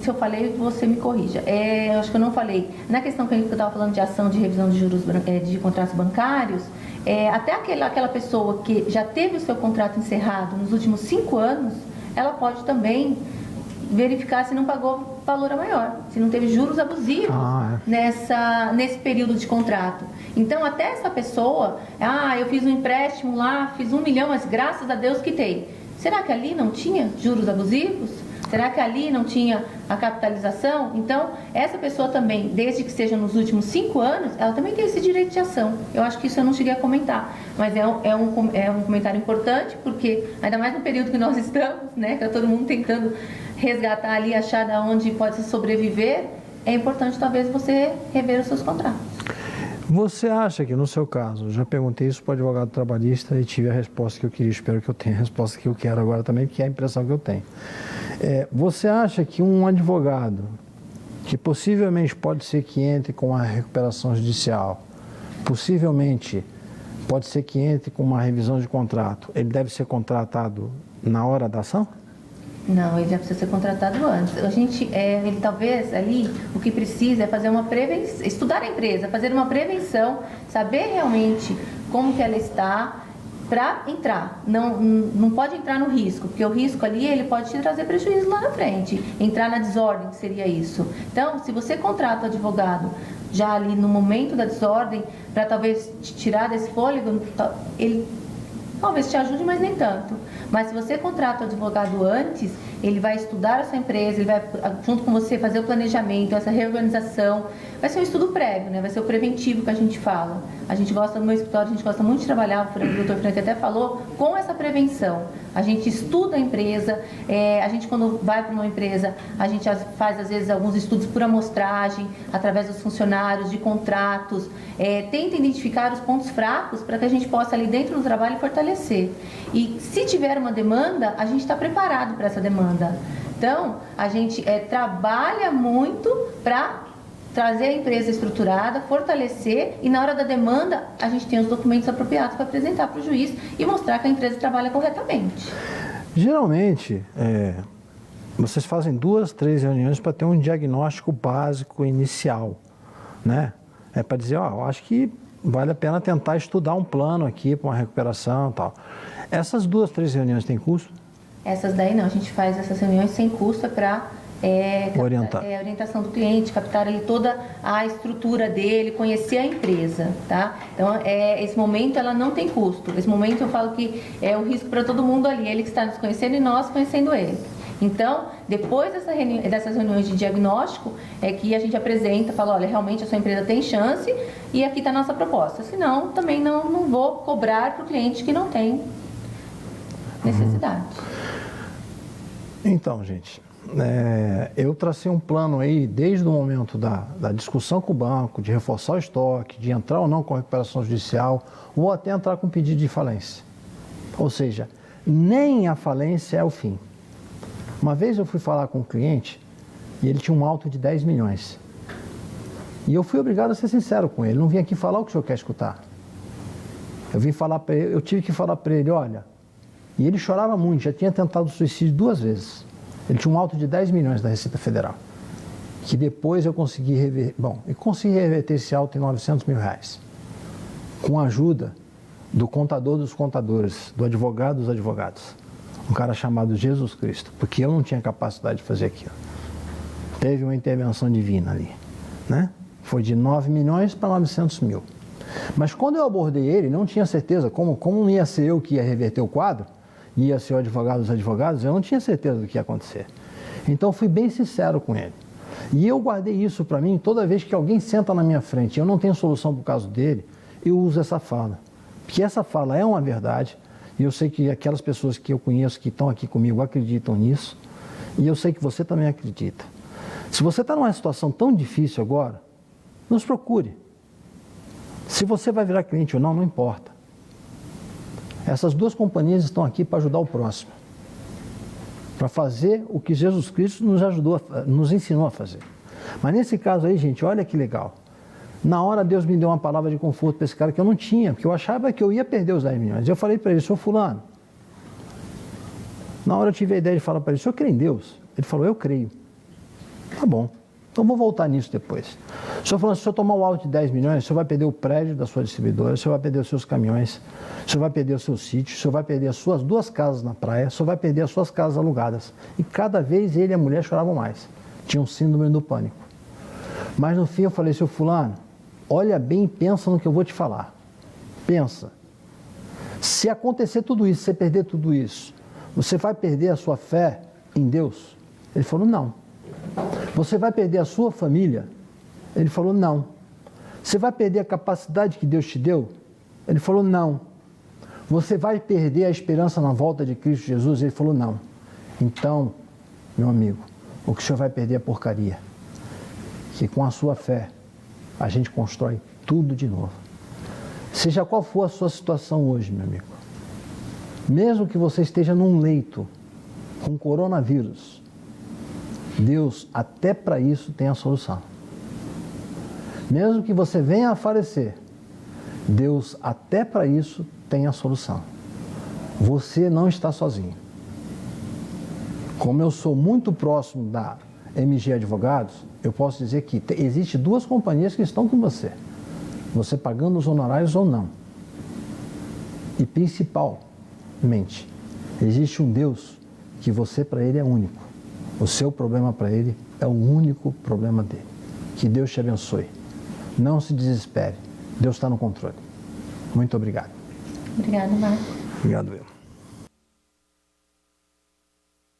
se eu falei, você me corrija. Eu acho que eu não falei. Na questão que eu estava falando de ação de revisão de juros de contratos bancários, até aquela pessoa que já teve o seu contrato encerrado nos últimos 5 anos, ela pode também verificar se não pagou valor maior, se não teve juros abusivos nesse período de contrato. Então, até essa pessoa, eu fiz um empréstimo lá, fiz 1 milhão, mas graças a Deus quitei. Será que ali não tinha juros abusivos? Será que ali não tinha a capitalização? Então, essa pessoa também, desde que seja nos últimos 5 anos, ela também tem esse direito de ação. Eu acho que isso eu não cheguei a comentar, mas é um comentário importante, porque ainda mais no período que nós estamos, né, que está todo mundo tentando resgatar ali, achar de onde pode se sobreviver, é importante talvez você rever os seus contratos.
Você acha que, no seu caso, eu já perguntei isso para o advogado trabalhista e tive a resposta que eu queria, espero que eu tenha a resposta que eu quero agora também, porque é a impressão que eu tenho. Você acha que um advogado, que possivelmente pode ser que entre com a recuperação judicial, possivelmente pode ser que entre com uma revisão de contrato, ele deve ser contratado na hora da ação?
Não, ele já precisa ser contratado antes. Ele talvez ali, o que precisa é fazer uma prevenção, estudar a empresa, fazer uma prevenção, saber realmente como que ela está para entrar. Não pode entrar no risco, porque o risco ali ele pode te trazer prejuízo lá na frente. Entrar na desordem, que seria isso. Então, se você contrata o advogado já ali no momento da desordem, para talvez te tirar desse fôlego, ele talvez te ajude, mas nem tanto. Mas se você contrata o advogado antes, ele vai estudar a sua empresa, ele vai, junto com você, fazer o planejamento, essa reorganização. Vai ser um estudo prévio, né? Vai ser o preventivo que a gente fala. A gente gosta, no meu escritório, a gente gosta muito de trabalhar, o Dr. Frank até falou, com essa prevenção. A gente estuda a empresa, a gente quando vai para uma empresa, a gente faz às vezes alguns estudos por amostragem, através dos funcionários, de contratos, tenta identificar os pontos fracos para que a gente possa ali dentro do trabalho fortalecer. E se tiver uma demanda, a gente está preparado para essa demanda. Então, a gente trabalha muito para trazer a empresa estruturada, fortalecer e na hora da demanda a gente tem os documentos apropriados para apresentar para o juiz e mostrar que a empresa trabalha corretamente.
Geralmente, vocês fazem 2, 3 reuniões para ter um diagnóstico básico inicial, né? É para dizer, eu acho que vale a pena tentar estudar um plano aqui para uma recuperação e tal. Essas 2, 3 reuniões têm custo?
Essas daí não, a gente faz essas reuniões sem custo para orientação do cliente, captar ali toda a estrutura dele, conhecer a empresa, tá? Então, esse momento ela não tem custo. Esse momento eu falo que é o risco para todo mundo ali, ele que está nos conhecendo e nós conhecendo ele. Então, depois dessas reuniões de diagnóstico, é que a gente apresenta, fala, olha, realmente a sua empresa tem chance e aqui está a nossa proposta. Senão, também não vou cobrar para o cliente que não tem necessidade.
Então, gente, eu tracei um plano aí desde o momento da discussão com o banco, de reforçar o estoque, de entrar ou não com a recuperação judicial, ou até entrar com pedido de falência. Ou seja, nem a falência é o fim. Uma vez eu fui falar com um cliente e ele tinha um auto de 10 milhões. E eu fui obrigado a ser sincero com ele, não vim aqui falar o que o senhor quer escutar. Eu tive que falar para ele, olha, e ele chorava muito, já tinha tentado suicídio 2 vezes. Ele tinha um auto de 10 milhões da Receita Federal, que depois eu consegui reverter esse auto em 900 mil reais, com a ajuda do contador dos contadores, do advogado dos advogados, um cara chamado Jesus Cristo, porque eu não tinha capacidade de fazer aquilo. Teve uma intervenção divina ali, né? Foi de 9 milhões para 900 mil. Mas quando eu abordei ele, não tinha certeza, como não ia ser eu que ia reverter o quadro, ia ser o advogado dos advogados, eu não tinha certeza do que ia acontecer. Então, fui bem sincero com ele. E eu guardei isso para mim, toda vez que alguém senta na minha frente e eu não tenho solução para o caso dele, eu uso essa fala. Porque essa fala é uma verdade, e eu sei que aquelas pessoas que eu conheço, que estão aqui comigo, acreditam nisso, e eu sei que você também acredita. Se você está numa situação tão difícil agora, nos procure. Se você vai virar cliente ou não, não importa. Essas 2 companhias estão aqui para ajudar o próximo, para fazer o que Jesus Cristo nos ensinou a fazer. Mas nesse caso aí, gente, olha que legal. Na hora Deus me deu uma palavra de conforto para esse cara que eu não tinha, porque eu achava que eu ia perder os 10 milhões. Eu falei para ele, senhor fulano, na hora eu tive a ideia de falar para ele, o senhor crê em Deus? Ele falou, eu creio. Tá bom. Então, vou voltar nisso depois. O senhor falou, se o senhor tomar o auto de 10 milhões, o senhor vai perder o prédio da sua distribuidora, o senhor vai perder os seus caminhões, o senhor vai perder o seu sítio, o senhor vai perder as suas 2 casas na praia, o senhor vai perder as suas casas alugadas. E cada vez ele e a mulher choravam mais. Tinham síndrome do pânico. Mas no fim eu falei, seu fulano, olha bem e pensa no que eu vou te falar. Pensa. Se acontecer tudo isso, você perder tudo isso, você vai perder a sua fé em Deus? Ele falou, não. Você vai perder a sua família? Ele falou, não. Você vai perder a capacidade que Deus te deu? Ele falou, não. Você vai perder a esperança na volta de Cristo Jesus? Ele falou, não. Então, meu amigo, o que o senhor vai perder é porcaria. Que com a sua fé, a gente constrói tudo de novo. Seja qual for a sua situação hoje, meu amigo, mesmo que você esteja num leito com coronavírus, Deus, até para isso, tem a solução. Mesmo que você venha a falecer, Deus, até para isso, tem a solução. Você não está sozinho. Como eu sou muito próximo da MG Advogados, eu posso dizer que existe 2 companhias que estão com você. Você pagando os honorários ou não. E principalmente, existe um Deus que você para Ele é único. O seu problema para Ele é o único problema dele. Que Deus te abençoe. Não se desespere. Deus está no controle. Muito obrigado.
Obrigada, Marco.
Obrigado, eu.